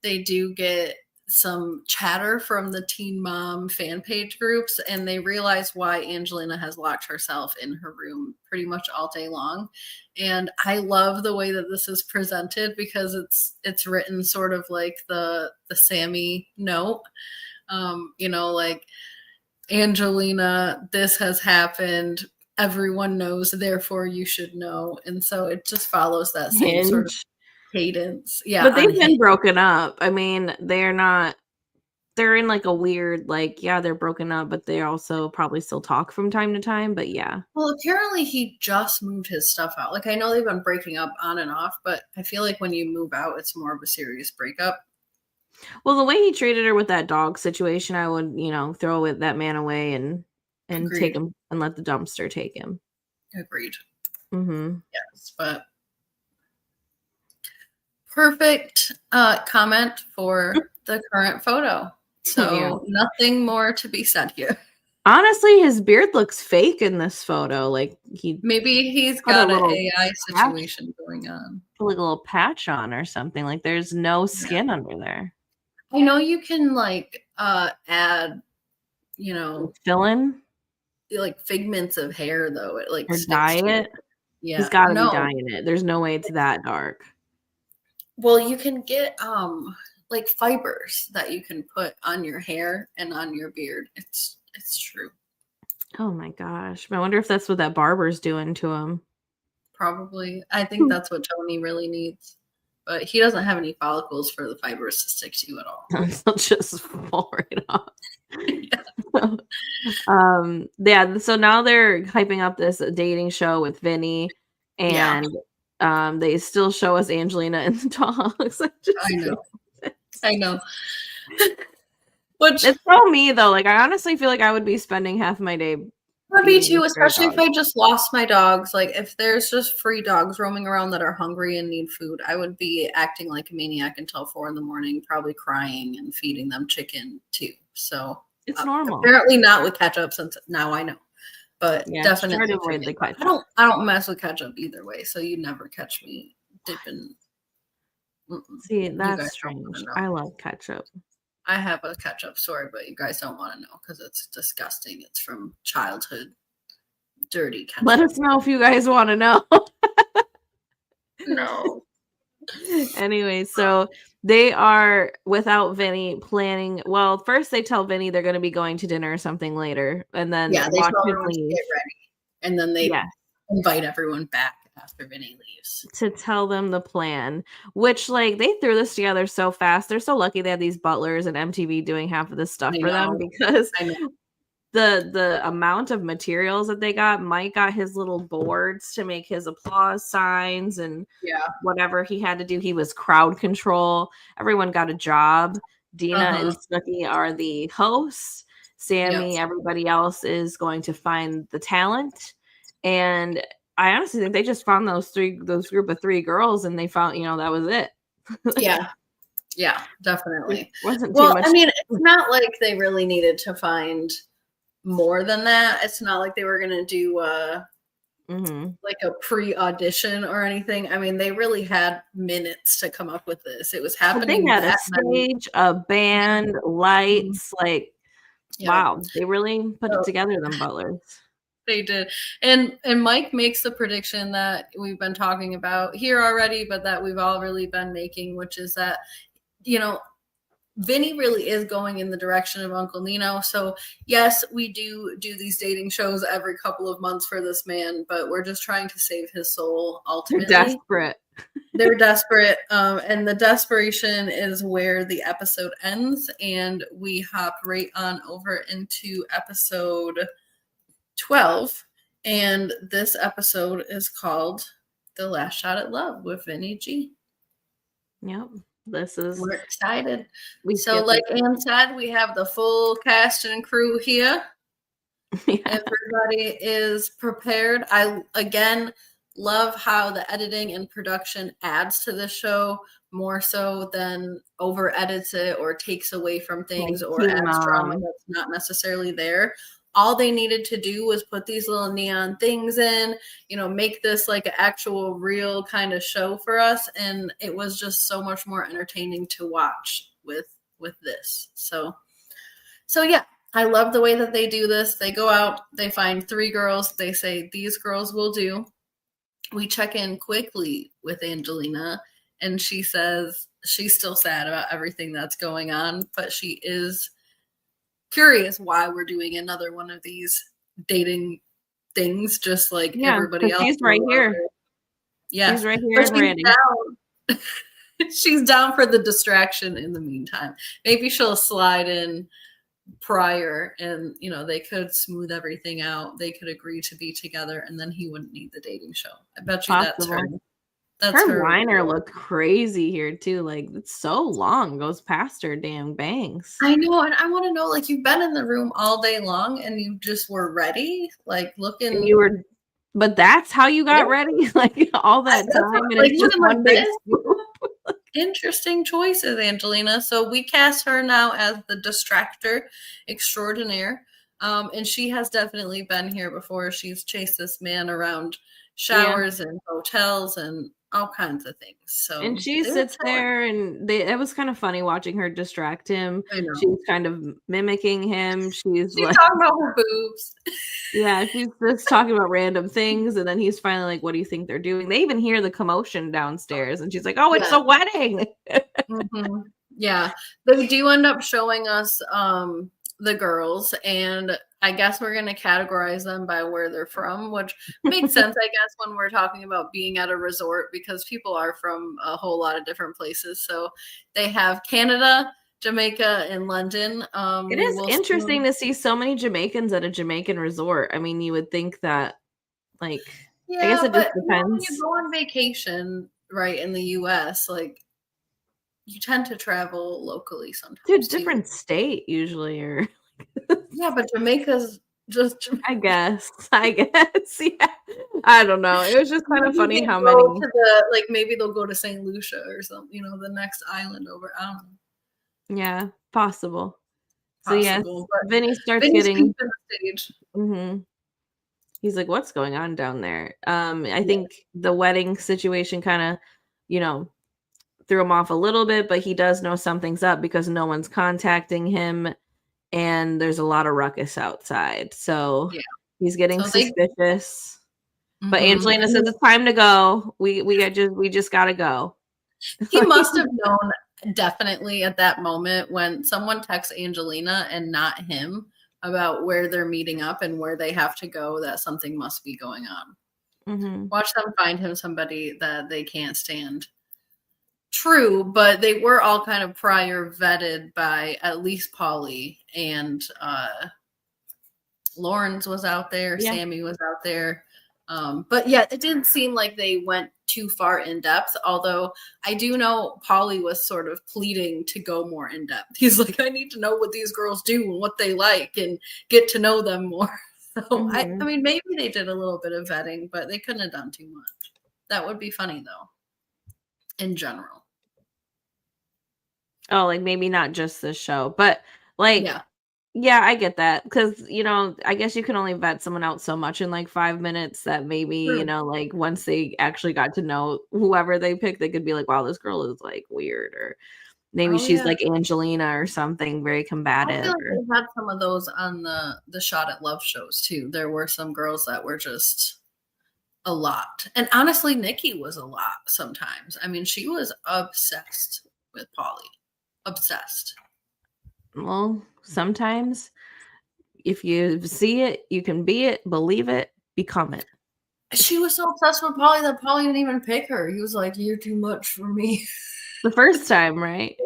they do get some chatter from the Teen Mom fan page groups, and they realize why Angelina has locked herself in her room pretty much all day long. And I love the way that this is presented, because it's written sort of like the Sammy note, like, Angelina, this has happened. Everyone knows, therefore you should know. And so it just follows that same sort of cadence. Yeah. But they've been broken up. I mean, they're in like a weird, like, yeah, they're broken up, but they also probably still talk from time to time. But yeah. Well, apparently he just moved his stuff out. Like, I know they've been breaking up on and off, but I feel like when you move out, it's more of a serious breakup. Well, the way he treated her with that dog situation, I would, throw that man away and Agreed. Take him and let the dumpster take him. Agreed. Mm-hmm. Yes, but perfect comment for the current photo. So nothing more to be said here. Honestly, his beard looks fake in this photo. Like maybe he's got an AI situation going on. Like a little patch on or something. Like there's no skin under there. I know you can like add, fill in like figments of hair though. It like or dye it. Yeah, he's got to be dyeing it. There's no way it's that dark. Well, you can get like fibers that you can put on your hair and on your beard. It's true. Oh my gosh! I wonder if that's what that barber's doing to him. Probably. I think that's what Tony really needs. But he doesn't have any follicles for the fibers to stick to at all. They'll just fall right off. Yeah. So now they're hyping up this dating show with Vinny, and they still show us Angelina and the dogs. I know. Which it's so me though. Like I honestly feel like I would be spending half my day. Would be too, especially if I just lost my dogs. Like if there's just free dogs roaming around that are hungry and need food, I would be acting like a maniac until 4 a.m, probably crying and feeding them chicken too. So it's normal. Apparently not with ketchup, since now I know. But definitely avoid the ketchup. I don't mess with ketchup either way, so you never catch me dipping. See, that's strange. I love ketchup. I have a ketchup story, but you guys don't want to know because it's disgusting. It's from childhood. Dirty ketchup. Let us know if you guys want to know. No. Anyway, so they are without Vinny planning. Well, first they tell Vinny they're going to be going to dinner or something later, and then they tell everyone to get ready, and then they invite everyone back after Vinny leaves to tell them the plan. Which, like, they threw this together so fast. They're so lucky they have these butlers and MTV doing half of this stuff for them, because the amount of materials that they got. Mike got his little boards to make his applause signs and whatever he had to do. He was crowd control. Everyone got a job. Dena and Snooki are the hosts. Sammy, everybody else is going to find the talent. And I honestly think they just found those group of 3 girls, and they found, that was it. Yeah, definitely. It wasn't too much. I mean, it's not like they really needed to find more than that. It's not like they were going to do like a pre-audition or anything. I mean, they really had minutes to come up with this. It was But they happening had a that night. stage, a band, lights, like, Yeah. wow, they really put it So together, them butlers. they did. And Mike makes the prediction that we've been talking about here already, but that we've all really been making, which is that, you know, Vinny really is going in the direction of Uncle Nino. So yes, we do these dating shows every couple of months for this man, but we're just trying to save his soul ultimately. They're desperate. They're desperate. And the desperation is where the episode ends. And we hop right on over into episode 12. And this episode is called The Last Shot at Love with Vinny G. Yep. We're excited. So like Anne said, we have the full cast and crew here. Yeah. Everybody is prepared. I again love how the editing and production adds to the show more so than over edits it or takes away from things or adds drama that's not necessarily there. All they needed to do was put these little neon things in, you know, make this like an actual real kind of show for us. And it was just so much more entertaining to watch with this. So yeah, I love the way that they do this. They go out, they find 3 girls. They say, these girls will do. We check in quickly with Angelina, and she says she's still sad about everything that's going on, but she is curious why we're doing another one of these dating things, just like everybody else. She's right here. Yeah, she's right here and ready. She's down for the distraction in the meantime. Maybe she'll slide in prior, and you know, they could smooth everything out. They could agree to be together, and then he wouldn't need the dating show. I bet you that's her. Her liner looked crazy here too. Like, it's so long, goes past her damn bangs. I know, and I want to know, like, you've been in the room all day long and you just were ready, like looking. And you were, but that's how you got ready, like all that time, and like, it's just one big swoop. Interesting choices, Angelina. So we cast her now as the distractor extraordinaire, and she has definitely been here before. She's chased this man around showers and hotels and all kinds of things. So, and she sits there, and it was kind of funny watching her distract him. She's kind of mimicking him. She's like talking about her boobs. Yeah, she's just talking about random things, and then he's finally like, what do you think they're doing? They even hear the commotion downstairs, and she's like, oh, it's a wedding. Yeah, they do end up showing us the girls, and I guess we're going to categorize them by where they're from, which makes sense, I guess, when we're talking about being at a resort, because people are from a whole lot of different places. So they have Canada, Jamaica, and London. It is interesting to see so many Jamaicans at a Jamaican resort. I mean, you would think that, like, I guess it just depends. When you go on vacation, right, in the U.S., like, you tend to travel locally sometimes. To a different state, usually, or yeah, but Jamaica's just Jamaica. I guess. Yeah. I don't know. It was just kind of funny how many to the, like, maybe they'll go to St. Lucia or something, you know, the next island over. I don't know. Yeah, possible. So yes, Vinny starts getting the stage. He's like, what's going on down there? I think the wedding situation kind of, you know, threw him off a little bit, but he does know something's up because no one's contacting him, and there's a lot of ruckus outside. So he's getting suspicious. But Angelina says it's time to go. We just gotta go. He must have known definitely at that moment when someone texts Angelina and not him about where they're meeting up and where they have to go, that something must be going on. Watch them find him somebody that they can't stand. True, but they were all kind of prior vetted by at least Polly, and Laurens was out there, Sammy was out there. But yeah, it didn't seem like they went too far in depth, although I do know Polly was sort of pleading to go more in depth. He's like, I need to know what these girls do and what they like and get to know them more. So I mean, maybe they did a little bit of vetting, but they couldn't have done too much. That would be funny though, in general. Oh, like maybe not just this show, but like Yeah, I get that because, I guess you can only vet someone out so much in like 5 minutes that maybe, True. like once they actually got to know whoever they picked, they could be like, wow, this girl is like weird. Or maybe Oh she's yeah. like Angelina or something very I feel combative. like they had some of those on the Shot at Love shows too. There were some girls that were just a lot. And honestly, Nikki was a lot sometimes. I mean, she was obsessed with Polly. Obsessed. Well, sometimes if you see it, you can be it, believe it, become it. She was so obsessed with Polly that Polly didn't even pick her. He was like, "You're too much for me." The first time, right?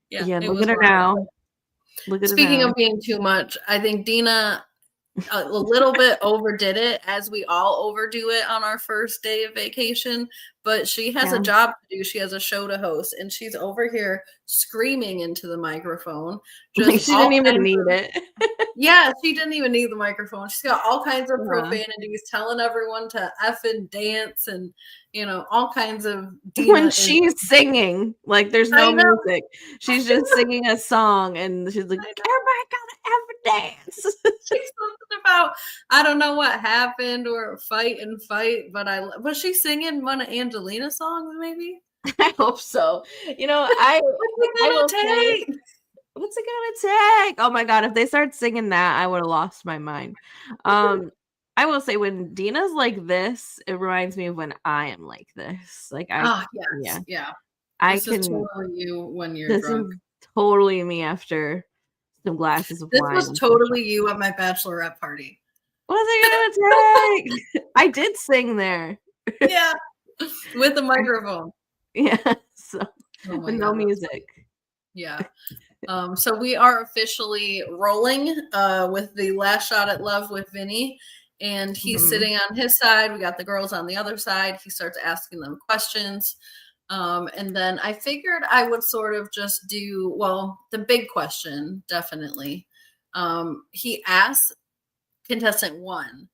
Yeah, Yeah, it look was at her wild. now. Look at her Speaking now. of being too much, I think Dena a little bit overdid it, as we all overdo it on our first day of vacation. But she has a Yeah. job to do. She has a show to host, and she's over here screaming into the microphone. Like Just she all didn't even kinds need of, it. yeah, she didn't even need the microphone. She's got all kinds of Yeah. profanities, telling everyone to effing dance and all kinds of When Dena is. she's singing, like there's I no know. music. She's just singing a song and she's like, I know. everybody gotta ever dance. She's something about I don't know what happened or fight and fight, but was she singing one of Angelina's songs maybe? I hope so. I What's it I gonna will say, take? what's it gonna take? Oh my god, if they start singing that, I would have lost my mind. I will say when Dina's like this, it reminds me of when I am like this. Like Oh yeah, yes, yeah. I This is can. totally you when you're This is drunk. totally me after some glasses of This wine was and some totally you at my bachelorette party. what's it gonna take? I did sing there. Yeah. With the microphone. Yeah, so Oh my with no god. music. Yeah. So we are officially rolling with the last shot at love with Vinny, and he's Mhm. sitting on his side. We got the girls on the other side. He starts asking them questions. And then I figured I would sort of just do, well, the big question, definitely. He asks contestant one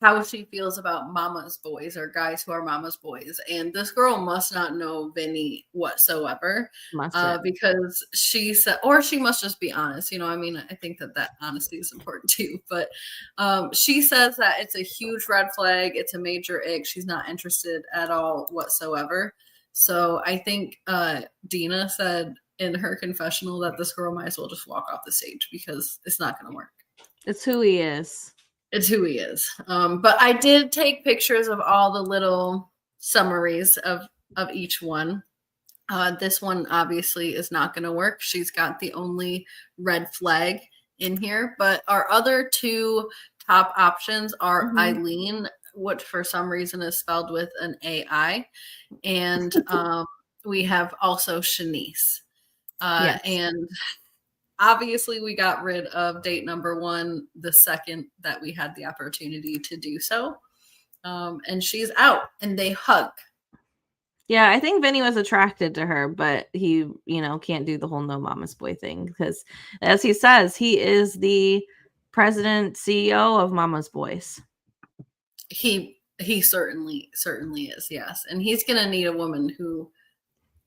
how she feels about mama's boys or guys who are mama's boys. And this girl must not know Vinny whatsoever Mustn't. because she said, or she must just be honest. I mean, I think that honesty is important too. But she says that it's a huge red flag. It's a major ick. She's not interested at all whatsoever. So I think Dena said in her confessional that this girl might as well just walk off the stage because it's not going to work. It's who he is. It's who he is. But I did take pictures of all the little summaries of each one. This one obviously is not going to work. She's got the only red flag in here. But our other two top options are Eileen, which for some reason is spelled with an AI. And we have also Shanice. Yes. And obviously we got rid of date number one the second that we had the opportunity to do so. And she's out and they hug. Yeah, I think Vinny was attracted to her, but he, can't do the whole no mama's boy thing because, as he says, he is the president CEO of Mama's Boys. He certainly is, yes. And he's gonna need a woman who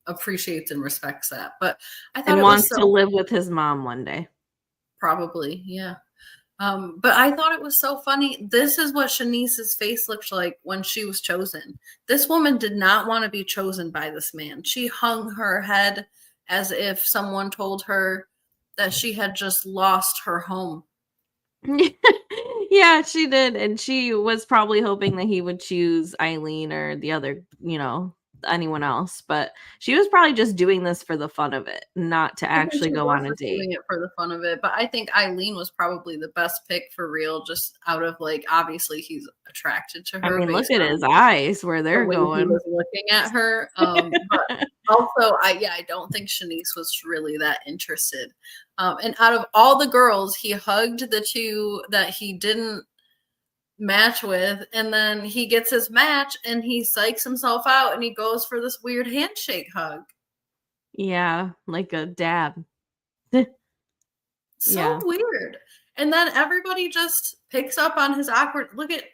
appreciates and respects that. But I thought And it wants was to live with his mom one day. probably, yeah. But I thought it was so funny. This is what Shanice's face looked like when she was chosen. This woman did not want to be chosen by this man. She hung her head as if someone told her that she had just lost her home. Yeah, she did. And she was probably hoping that he would choose Eileen or the other, anyone else. But she was probably just doing this for the fun of it, not to I think actually she go was on a just date. doing it for the fun of it. But I think Eileen was probably the best pick for real, just out of obviously he's attracted to her. I mean, look at his eyes where they're the way going. he was looking at her. But also, I don't think Shanice was really that interested. And out of all the girls, he hugged the two that he didn't match with, and then he gets his match and he psychs himself out and he goes for this weird handshake hug. Yeah, like a dab. So weird. And then everybody just picks up on his awkward. Look at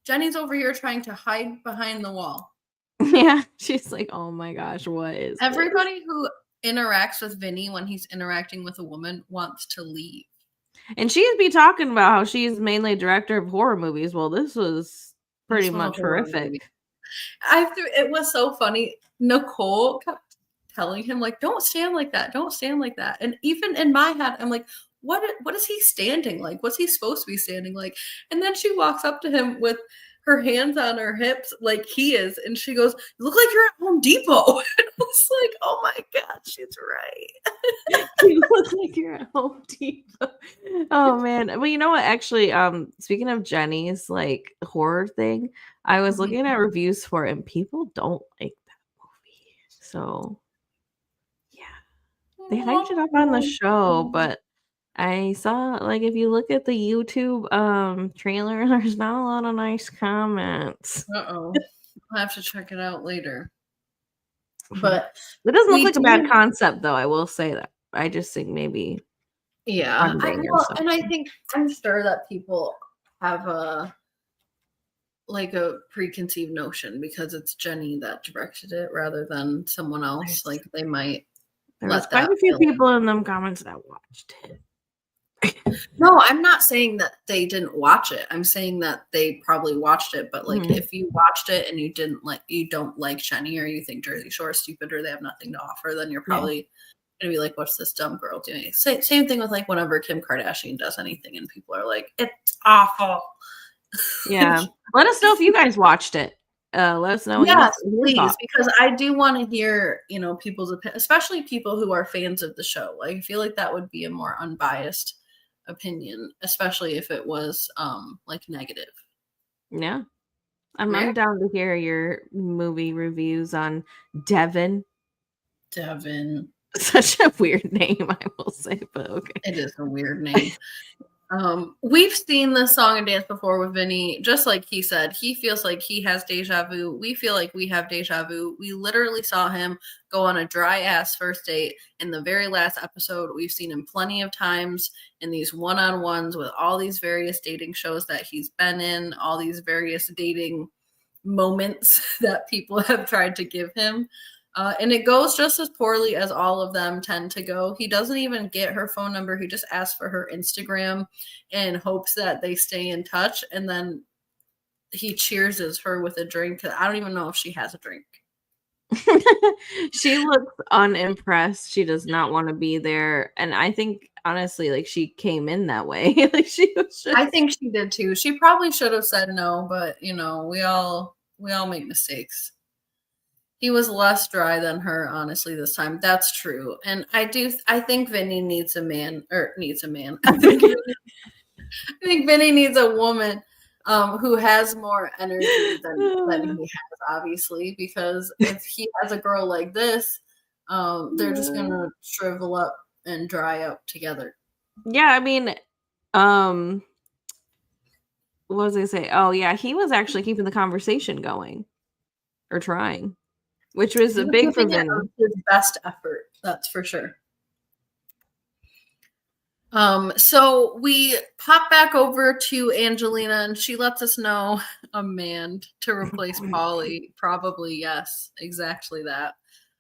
Jenny's over here trying to hide behind the wall. Yeah, she's like, oh my gosh, what is Everybody who interacts with Vinny when he's interacting with a woman wants to leave. And she'd be talking about how she's mainly a director of horror movies. Well, this was pretty much horrific. It was so funny. Nicole kept telling him, like, don't stand like that. Don't stand like that. And even in my head, I'm like, what is he standing like? What's he supposed to be standing like? And then she walks up to him with her hands on her hips like he is. And she goes, you look like you're at Home Depot. And I was like, oh my God, she's right. You look like you're at Home Depot. Oh man. Well, you know what? Actually, speaking of Jenny's like horror thing, I was looking at reviews for it and people don't like that movie. So yeah. They hyped it up on the show, but I saw like if you look at the YouTube trailer, there's not a lot of nice comments. Uh-oh. I'll have to check it out later. But it doesn't look like a bad concept though, I will say that. I just think maybe and I think I'm sure that people have a preconceived notion because it's Jenny that directed it rather than someone else. Like they might. There's quite a few people in them comments that watched it. No, I'm not saying that they didn't watch it. I'm saying that they probably watched it, but like if you watched it and you don't like Jenny or you think Jersey Shore is stupid or they have nothing to offer, then you're probably gonna be like, what's this dumb girl doing? Same thing with like whenever Kim Kardashian does anything and people are like, it's awful. Yeah. Let us know if you guys watched it. Let us know. Yes, please, because I do want to hear, people's opinion, especially people who are fans of the show. Like I feel like that would be a more unbiased opinion, especially if it was like negative. Yeah. I'm down to hear your movie reviews on Devin. Such a weird name, I will say, but okay. It is a weird name. We've seen this song and dance before with Vinny. Just like he said, he feels like he has deja vu. We feel like we have deja vu. We literally saw him go on a dry ass first date in the very last episode. We've seen him plenty of times in these one-on-ones with all these various dating shows that he's been in, all these various dating moments that people have tried to give him. And it goes just as poorly as all of them tend to go. He doesn't even get her phone number. He just asks for her Instagram and hopes that they stay in touch. And then he cheerses her with a drink. I don't even know if she has a drink. She looks unimpressed. She does not want to be there. And I think, honestly, like she came in that way. Like she was just... I think she did too. She probably should have said no, but we all make mistakes. He was less dry than her, honestly, this time. That's true. And I think Vinny needs a man. I think Vinny needs a woman who has more energy than he has, obviously, because if he has a girl like this, they're just going to shrivel up and dry up together. Yeah, I mean, what was I going to say? Oh, yeah, he was actually keeping the conversation going or trying. Which was a big for Vinny. His best effort, that's for sure. So we pop back over to Angelina, and she lets us know a man to replace Polly. Probably yes, exactly that.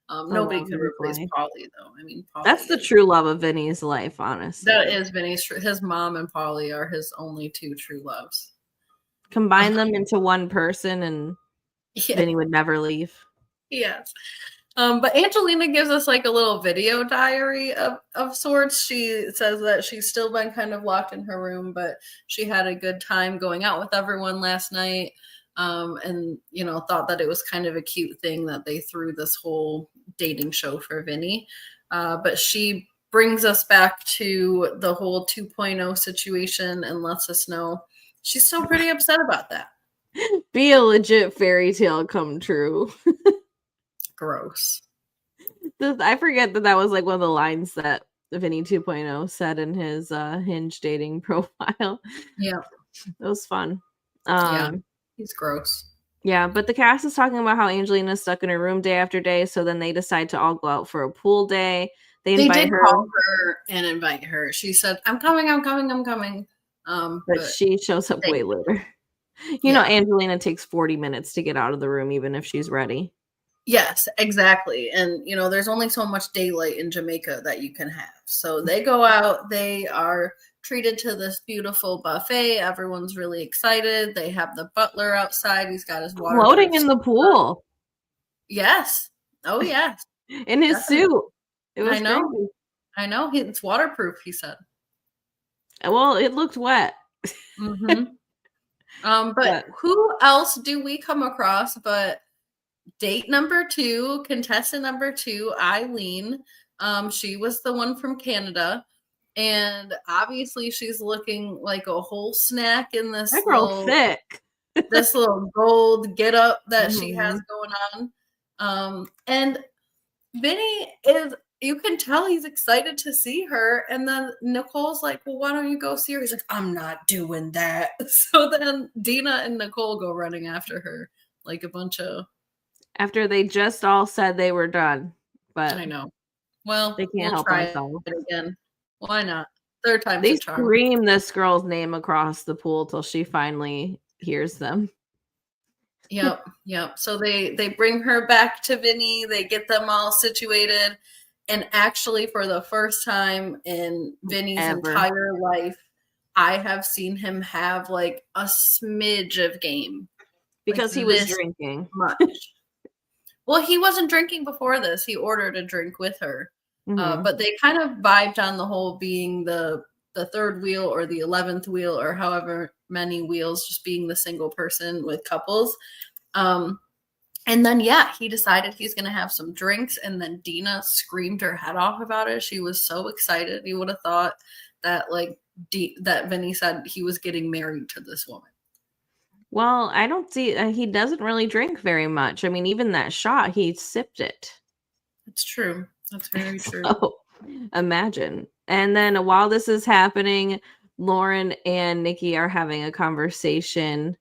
Nobody could replace Polly, though. I mean, Polly that's the true love of Vinny's life, honestly. That is Vinny's. His mom and Polly are his only two true loves. Combine them into one person, and Vinny would never leave. Yes. But Angelina gives us like a little video diary of sorts. She says that she's still been kind of locked in her room, but she had a good time going out with everyone last night. And, thought that it was kind of a cute thing that they threw this whole dating show for Vinny. But she brings us back to the whole 2.0 situation and lets us know she's still pretty upset about that. Be a legit fairy tale come true. Gross. I forget that was like one of the lines that Vinny 2.0 said in his Hinge dating profile. Yeah. It was fun. Yeah, he's gross. Yeah, but the cast is talking about how Angelina's stuck in her room day after day, so then they decide to all go out for a pool day. They invite her. Call her and invite her. She said, I'm coming. But she shows up way later. You know, Angelina takes 40 minutes to get out of the room, even if she's ready. Yes, exactly. And, there's only so much daylight in Jamaica that you can have. So they go out, they are treated to this beautiful buffet. Everyone's really excited. They have the butler outside. He's got his waterproof Floating in the sweater. pool. Yes. Oh, yes. In his Definitely. suit. It was I know. crazy. I know. It's waterproof, he said. Well, it looked wet. Mm-hmm. But who else do we come across but date number 2, contestant number 2, Eileen. She was the one from Canada. And obviously she's looking like a whole snack in this That girl's thick. this little gold get up that she Mm-hmm. has going on. And Vinny is, you can tell he's excited to see her. And then Nicole's like, well, why don't you go see her? He's like, I'm not doing that. So then Dena and Nicole go running after her like a bunch of. After they just all said they were done. But I know. Well, they can't we'll help try themselves. it again. Why not? Third time's They a charm. scream this girl's name across the pool till she finally hears them. Yep. So they bring her back to Vinny. They get them all situated. And actually, for the first time in Vinny's entire life, I have seen him have like a smidge of game. Because like he was drinking. Much. Well, he wasn't drinking before this. He ordered a drink with her. Mm-hmm. But they kind of vibed on the whole being the third wheel or the 11th wheel or however many wheels, just being the single person with couples. And then, he decided he's going to have some drinks. And then Dena screamed her head off about it. She was so excited. You would have thought that that Vinny said he was getting married to this woman. Well, I don't see, he doesn't really drink very much. I mean, even that shot, he sipped it. It's true. That's very true. So, imagine. And then while this is happening, Lauren and Nikki are having a conversation.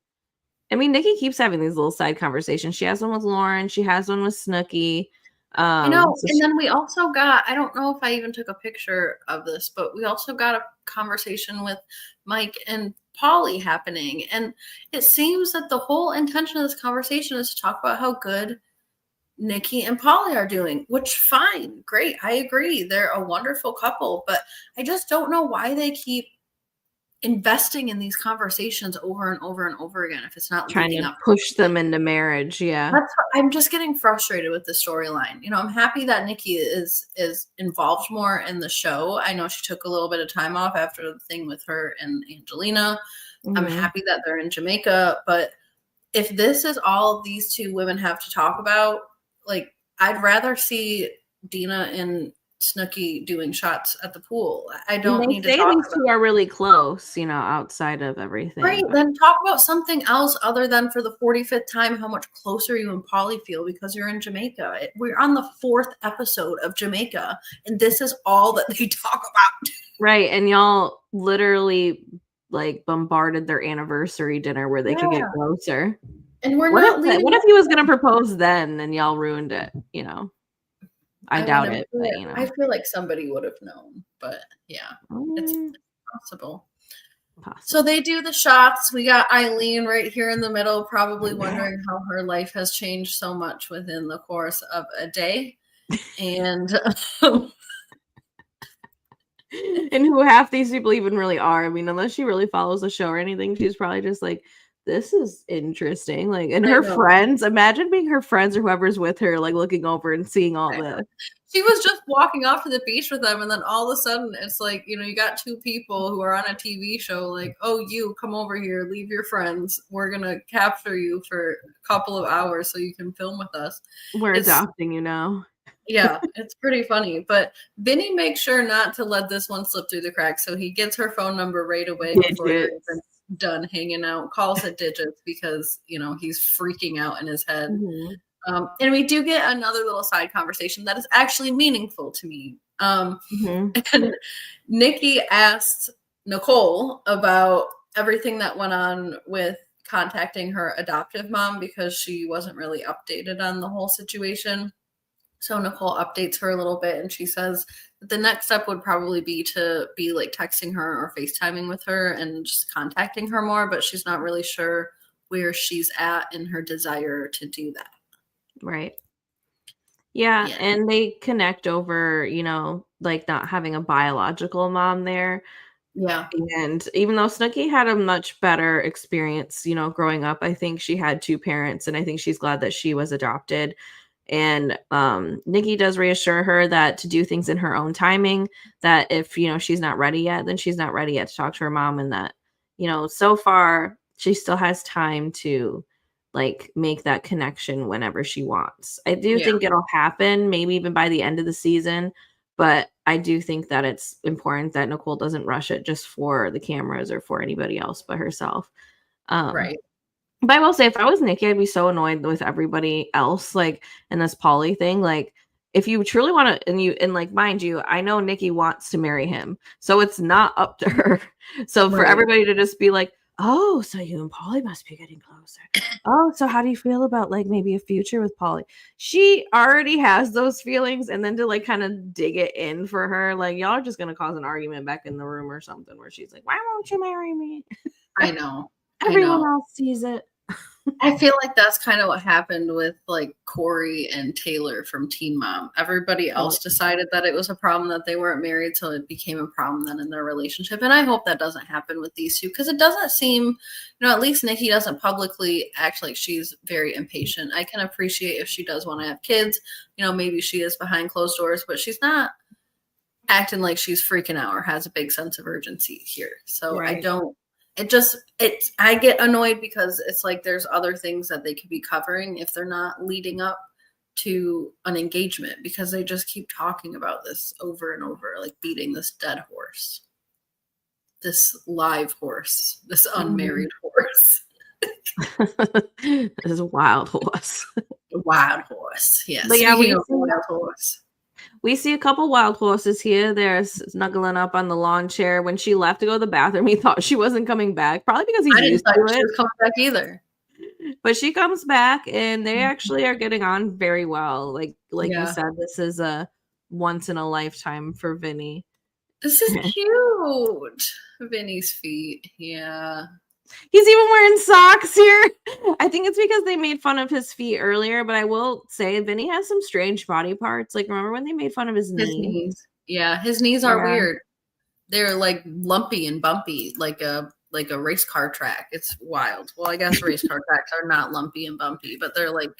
I mean, Nikki keeps having these little side conversations. She has one with Lauren. She has one with Snooki. And then we also got, I don't know if I even took a picture of this, but we also got a conversation with Mike and Polly happening. And it seems that the whole intention of this conversation is to talk about how good Nikki and Polly are doing, which fine, great. I agree. They're a wonderful couple, but I just don't know why they keep investing in these conversations over and over and over again if it's not trying to push them into marriage. Yeah. I'm just getting frustrated with the storyline. I'm happy that Nikki is involved more in the show. I know she took a little bit of time off after the thing with her and Angelina. Mm-hmm. I'm happy that they're in Jamaica, but if this is all these two women have to talk about, like, I'd rather see Dena and Snooki doing shots at the pool. I don't need to talk these two are really close, outside of everything. Right, then talk about something else other than for the 45th time how much closer you and Polly feel because you're in Jamaica. We're on the 4th episode of Jamaica, and this is all that they talk about. Right, and y'all literally bombarded their anniversary dinner where they could get closer. And we're what if he was going to propose then and y'all ruined it, I doubt it. But, I feel like somebody would have known, but it's possible. So they do the shots. We got Eileen right here in the middle, probably wondering how her life has changed so much within the course of a day. And and who half these people even really are. I mean, unless she really follows the show or anything, she's probably just like, this is interesting. And her friends, imagine being her friends or whoever's with her, looking over and seeing all this. She was just walking off to the beach with them, and then all of a sudden it's like, you got two people who are on a TV show, like, oh, you come over here, leave your friends. We're going to capture you for a couple of hours so you can film with us. We're adopting you now. Yeah, it's pretty funny. But Vinny makes sure not to let this one slip through the cracks. So he gets her phone number right away before they're even done hanging out, calls it digits because, he's freaking out in his head. Mm-hmm. And we do get another little side conversation that is actually meaningful to me. And Nikki asked Nicole about everything that went on with contacting her adoptive mom because she wasn't really updated on the whole situation. So Nicole updates her a little bit and she says that the next step would probably be to be texting her or FaceTiming with her and just contacting her more, but she's not really sure where she's at in her desire to do that. Right. Yeah, Yeah. and they connect over, like not having a biological mom there. Yeah. And even though Snooki had a much better experience, growing up, I think she had two parents, and I think she's glad that she was adopted. And Nikki does reassure her that to do things in her own timing, that if, she's not ready yet, then she's not ready yet to talk to her mom, and that, so far she still has time to like make that connection whenever she wants. I do Yeah. think it'll happen, maybe even by the end of the season, but I do think that it's important that Nicole doesn't rush it just for the cameras or for anybody else but herself. Um, Right. but I will say, if I was Nikki, I'd be so annoyed with everybody else, like in this Polly thing. Like, if you truly want to, and like, mind you, I know Nikki wants to marry him, so it's not up to her. So for Right. everybody to just be like, "Oh, so you and Polly must be getting closer. Oh, so how do you feel about like maybe a future with Polly?" She already has those feelings, and then to like kind of dig it in for her, like y'all are just gonna cause an argument back in the room or something, where she's like, "Why won't you marry me?" I know. I Everyone know. else sees it. I feel like that's kind of what happened with like Corey and Taylor from Teen Mom. Everybody else decided that it was a problem that they weren't married, so it became a problem then in their relationship. And I hope that doesn't happen with these two, because it doesn't seem, at least Nikki doesn't publicly act like she's very impatient. I can appreciate if she does want to have kids, maybe she is behind closed doors, but she's not acting like she's freaking out or has a big sense of urgency here. So Right. I get annoyed because it's like there's other things that they could be covering if they're not leading up to an engagement, because they just keep talking about this over and over, like beating this dead horse, this live horse, this unmarried horse. This is a wild horse. Wild horse. Yeah. But yeah, Speaking of wild horse. we see a couple wild horses here. They're snuggling up on the lawn chair. When she left to go to the bathroom, he thought she wasn't coming back, probably because he's I didn't used thought to she it. was coming back either. But she comes back, and they actually are getting on very well. Like you Yeah. said, this is a once in a lifetime for Vinny. This is cute. Vinny's feet. Yeah. He's even wearing socks here. I think it's because they made fun of his feet earlier, but I will say Vinny has some strange body parts. Like, remember when they made fun of his His knee? knees. Yeah, his knees are Yeah. weird. They're like lumpy and bumpy, like a race car track. It's wild. Well, I guess race car tracks are not lumpy and bumpy, but they're like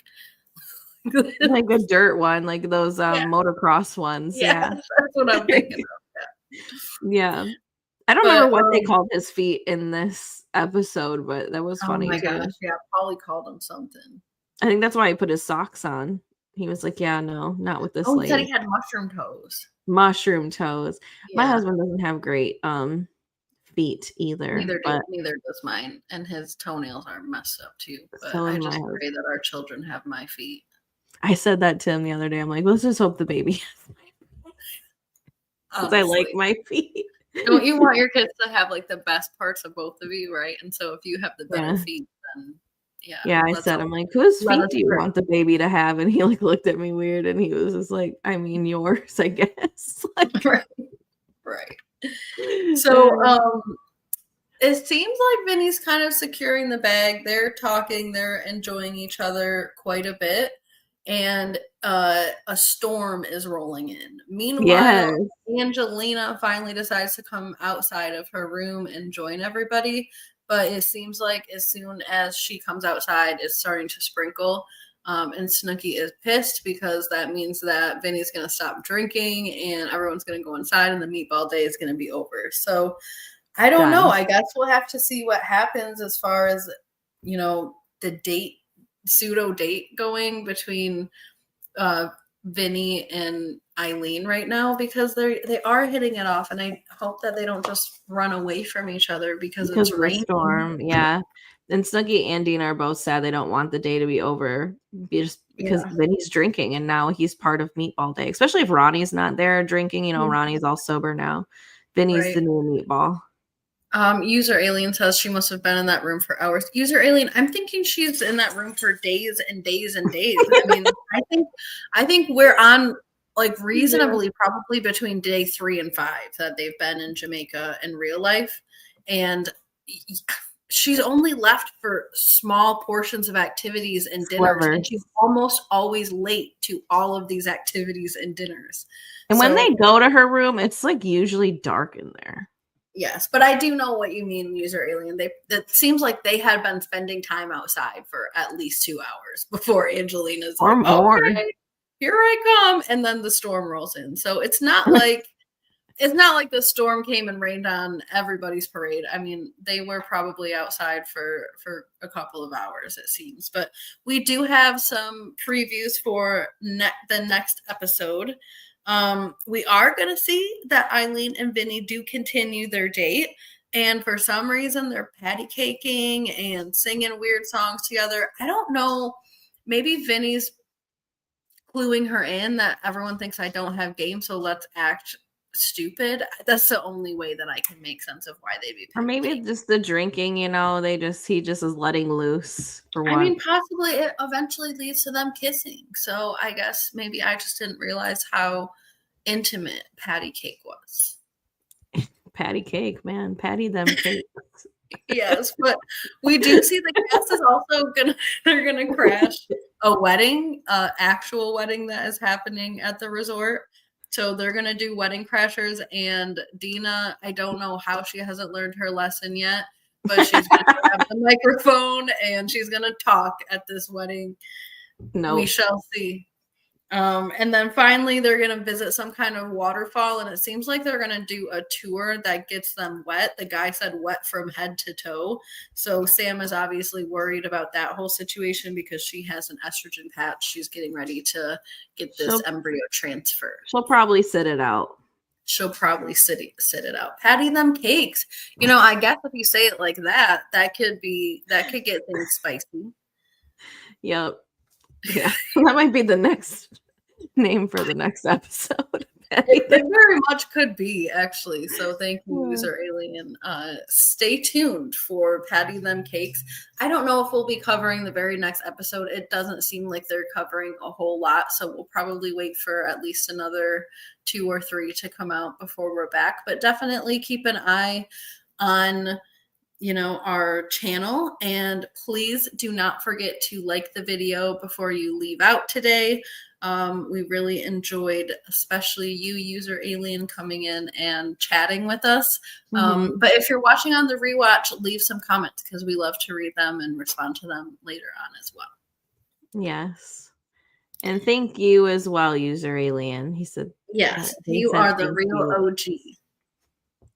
Like a dirt one, like those motocross ones. Yeah. that's what I'm thinking of. Yeah. I don't remember But what they called his feet in this episode, but that was oh funny my too. gosh, yeah, Polly called him something. I think that's why he put his socks on. He was like, "Yeah, no, not with this Oh, he said lady." he had mushroom toes. Mushroom toes. My Yeah. husband doesn't have great feet either, but Neither does mine. And his toenails are messed up too. But so I is my just husband. pray that our children have my feet. I said that to him the other day. I'm like, let's just hope the baby has because I like Honestly. my feet. Don't you want your kids to have like the best parts of both of you, right? And so if you have the better Yeah. feet, then Yeah, I said, I'm like, whose let feet us do you pray. want the baby to have? And he like looked at me weird, and he was just like, I mean, yours, I guess. Like, Right. So it seems like Vinny's kind of securing the bag. They're talking, they're enjoying each other quite a bit. And a storm is rolling in. Meanwhile, yes. Angelina finally decides to come outside of her room and join everybody. But it seems like as soon as she comes outside, it's starting to sprinkle. And Snooki is pissed because that means that Vinny's going to stop drinking and everyone's going to go inside and the meatball day is going to be over. So I don't know. I guess we'll have to see what happens as far as, the pseudo date going between Vinny and Eileen right now, because they are hitting it off, and I hope that they don't just run away from each other because it's of the raining. storm. Yeah. And Snooki and Dena are both sad they don't want the day to be over just because Vinny's drinking and now he's part of meatball day, especially if Ronnie's not there drinking. Ronnie's all sober now. Vinny's the new meatball. User Alien says she must have been in that room for hours. User Alien, I'm thinking she's in that room for days and days and days. I mean, I think we're on like reasonably probably between day 3 and 5 that they've been in Jamaica in real life. And she's only left for small portions of activities and dinners, and she's almost always late to all of these activities and dinners. And when they go to her room, it's like usually dark in there. Yes, but I do know what you mean, user alien. It seems like they had been spending time outside for at least 2 hours before Angelina's or like, more. Okay, here I come, and then the storm rolls in. So it's not like the storm came and rained on everybody's parade. I mean, they were probably outside for a couple of hours, it seems. But we do have some previews for the next episode. We are going to see that Eileen and Vinny do continue their date. And for some reason, they're patty caking and singing weird songs together. I don't know. Maybe Vinny's cluing her in that everyone thinks I don't have game, so let's act stupid. That's the only way that I can make sense of why they be. Or maybe it's just the drinking, he just is letting loose for one. I mean, possibly it eventually leads to them kissing. So I guess maybe I just didn't realize how intimate patty cake was. Patty cake, man. Patty them cakes. Yes, but we do see the cast is also they're gonna crash a wedding, actual wedding that is happening at the resort. So they're going to do wedding crashers, and Dena, I don't know how she hasn't learned her lesson yet, but she's going to have the microphone and she's going to talk at this wedding. No, we shall see. And then finally, they're going to visit some kind of waterfall, and it seems like they're going to do a tour that gets them wet. The guy said wet from head to toe. So Sam is obviously worried about that whole situation because she has an estrogen patch. She's getting ready to get this embryo transfer. She'll probably sit it out. Sit it out. Patty them cakes. I guess if you say it like that, that could get things spicy. Yep. Yeah, that might be the next name for the next episode. It very much could be, actually. So thank you, user alien. Stay tuned for Patty Them Cakes. I don't know if we'll be covering the very next episode. It doesn't seem like they're covering a whole lot, so we'll probably wait for at least another 2 or 3 to come out before we're back. But definitely keep an eye on our channel, and please do not forget to like the video before you leave out today. We really enjoyed, especially you, user alien, coming in and chatting with us. But if you're watching on the rewatch, leave some comments because we love to read them and respond to them later on as well. Yes. And thank you as well, user alien. He said, yes, you are the real OG.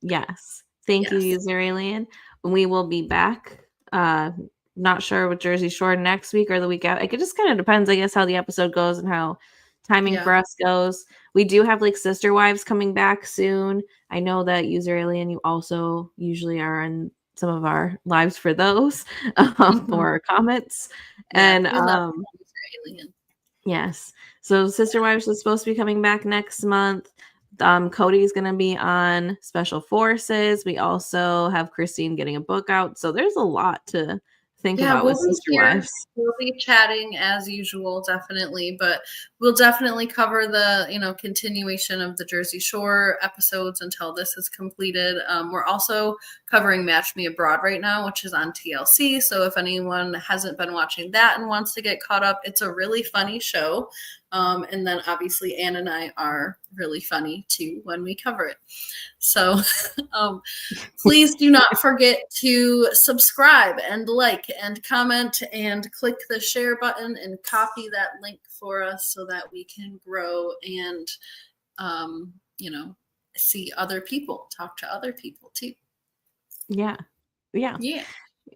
Yes. Thank you, user alien. We will be back. Not sure with Jersey Shore next week or the week out. It just kind of depends, I guess, how the episode goes and how timing for us goes. We do have Sister Wives coming back soon. I know that user alien, you also usually are in some of our lives for those for comments. And yes. So Sister Wives is supposed to be coming back next month. Cody's going to be on Special Forces. We also have Christine getting a book out. So there's a lot to think about with Sister Wives. We'll be chatting as usual, definitely. But we'll definitely cover the, continuation of the Jersey Shore episodes until this is completed. We're also covering Match Me Abroad right now, which is on TLC. So if anyone hasn't been watching that and wants to get caught up, it's a really funny show. And then obviously Ann and I are really funny too when we cover it. So please do not forget to subscribe and like and comment and click the share button and copy that link for us so that we can grow and, see other people, talk to other people too. Yeah.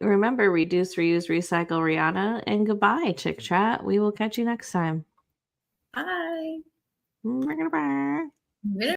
Remember, reduce, reuse, recycle, Rihanna, and goodbye, ChickChat. We will catch you next time. Bye. Bye.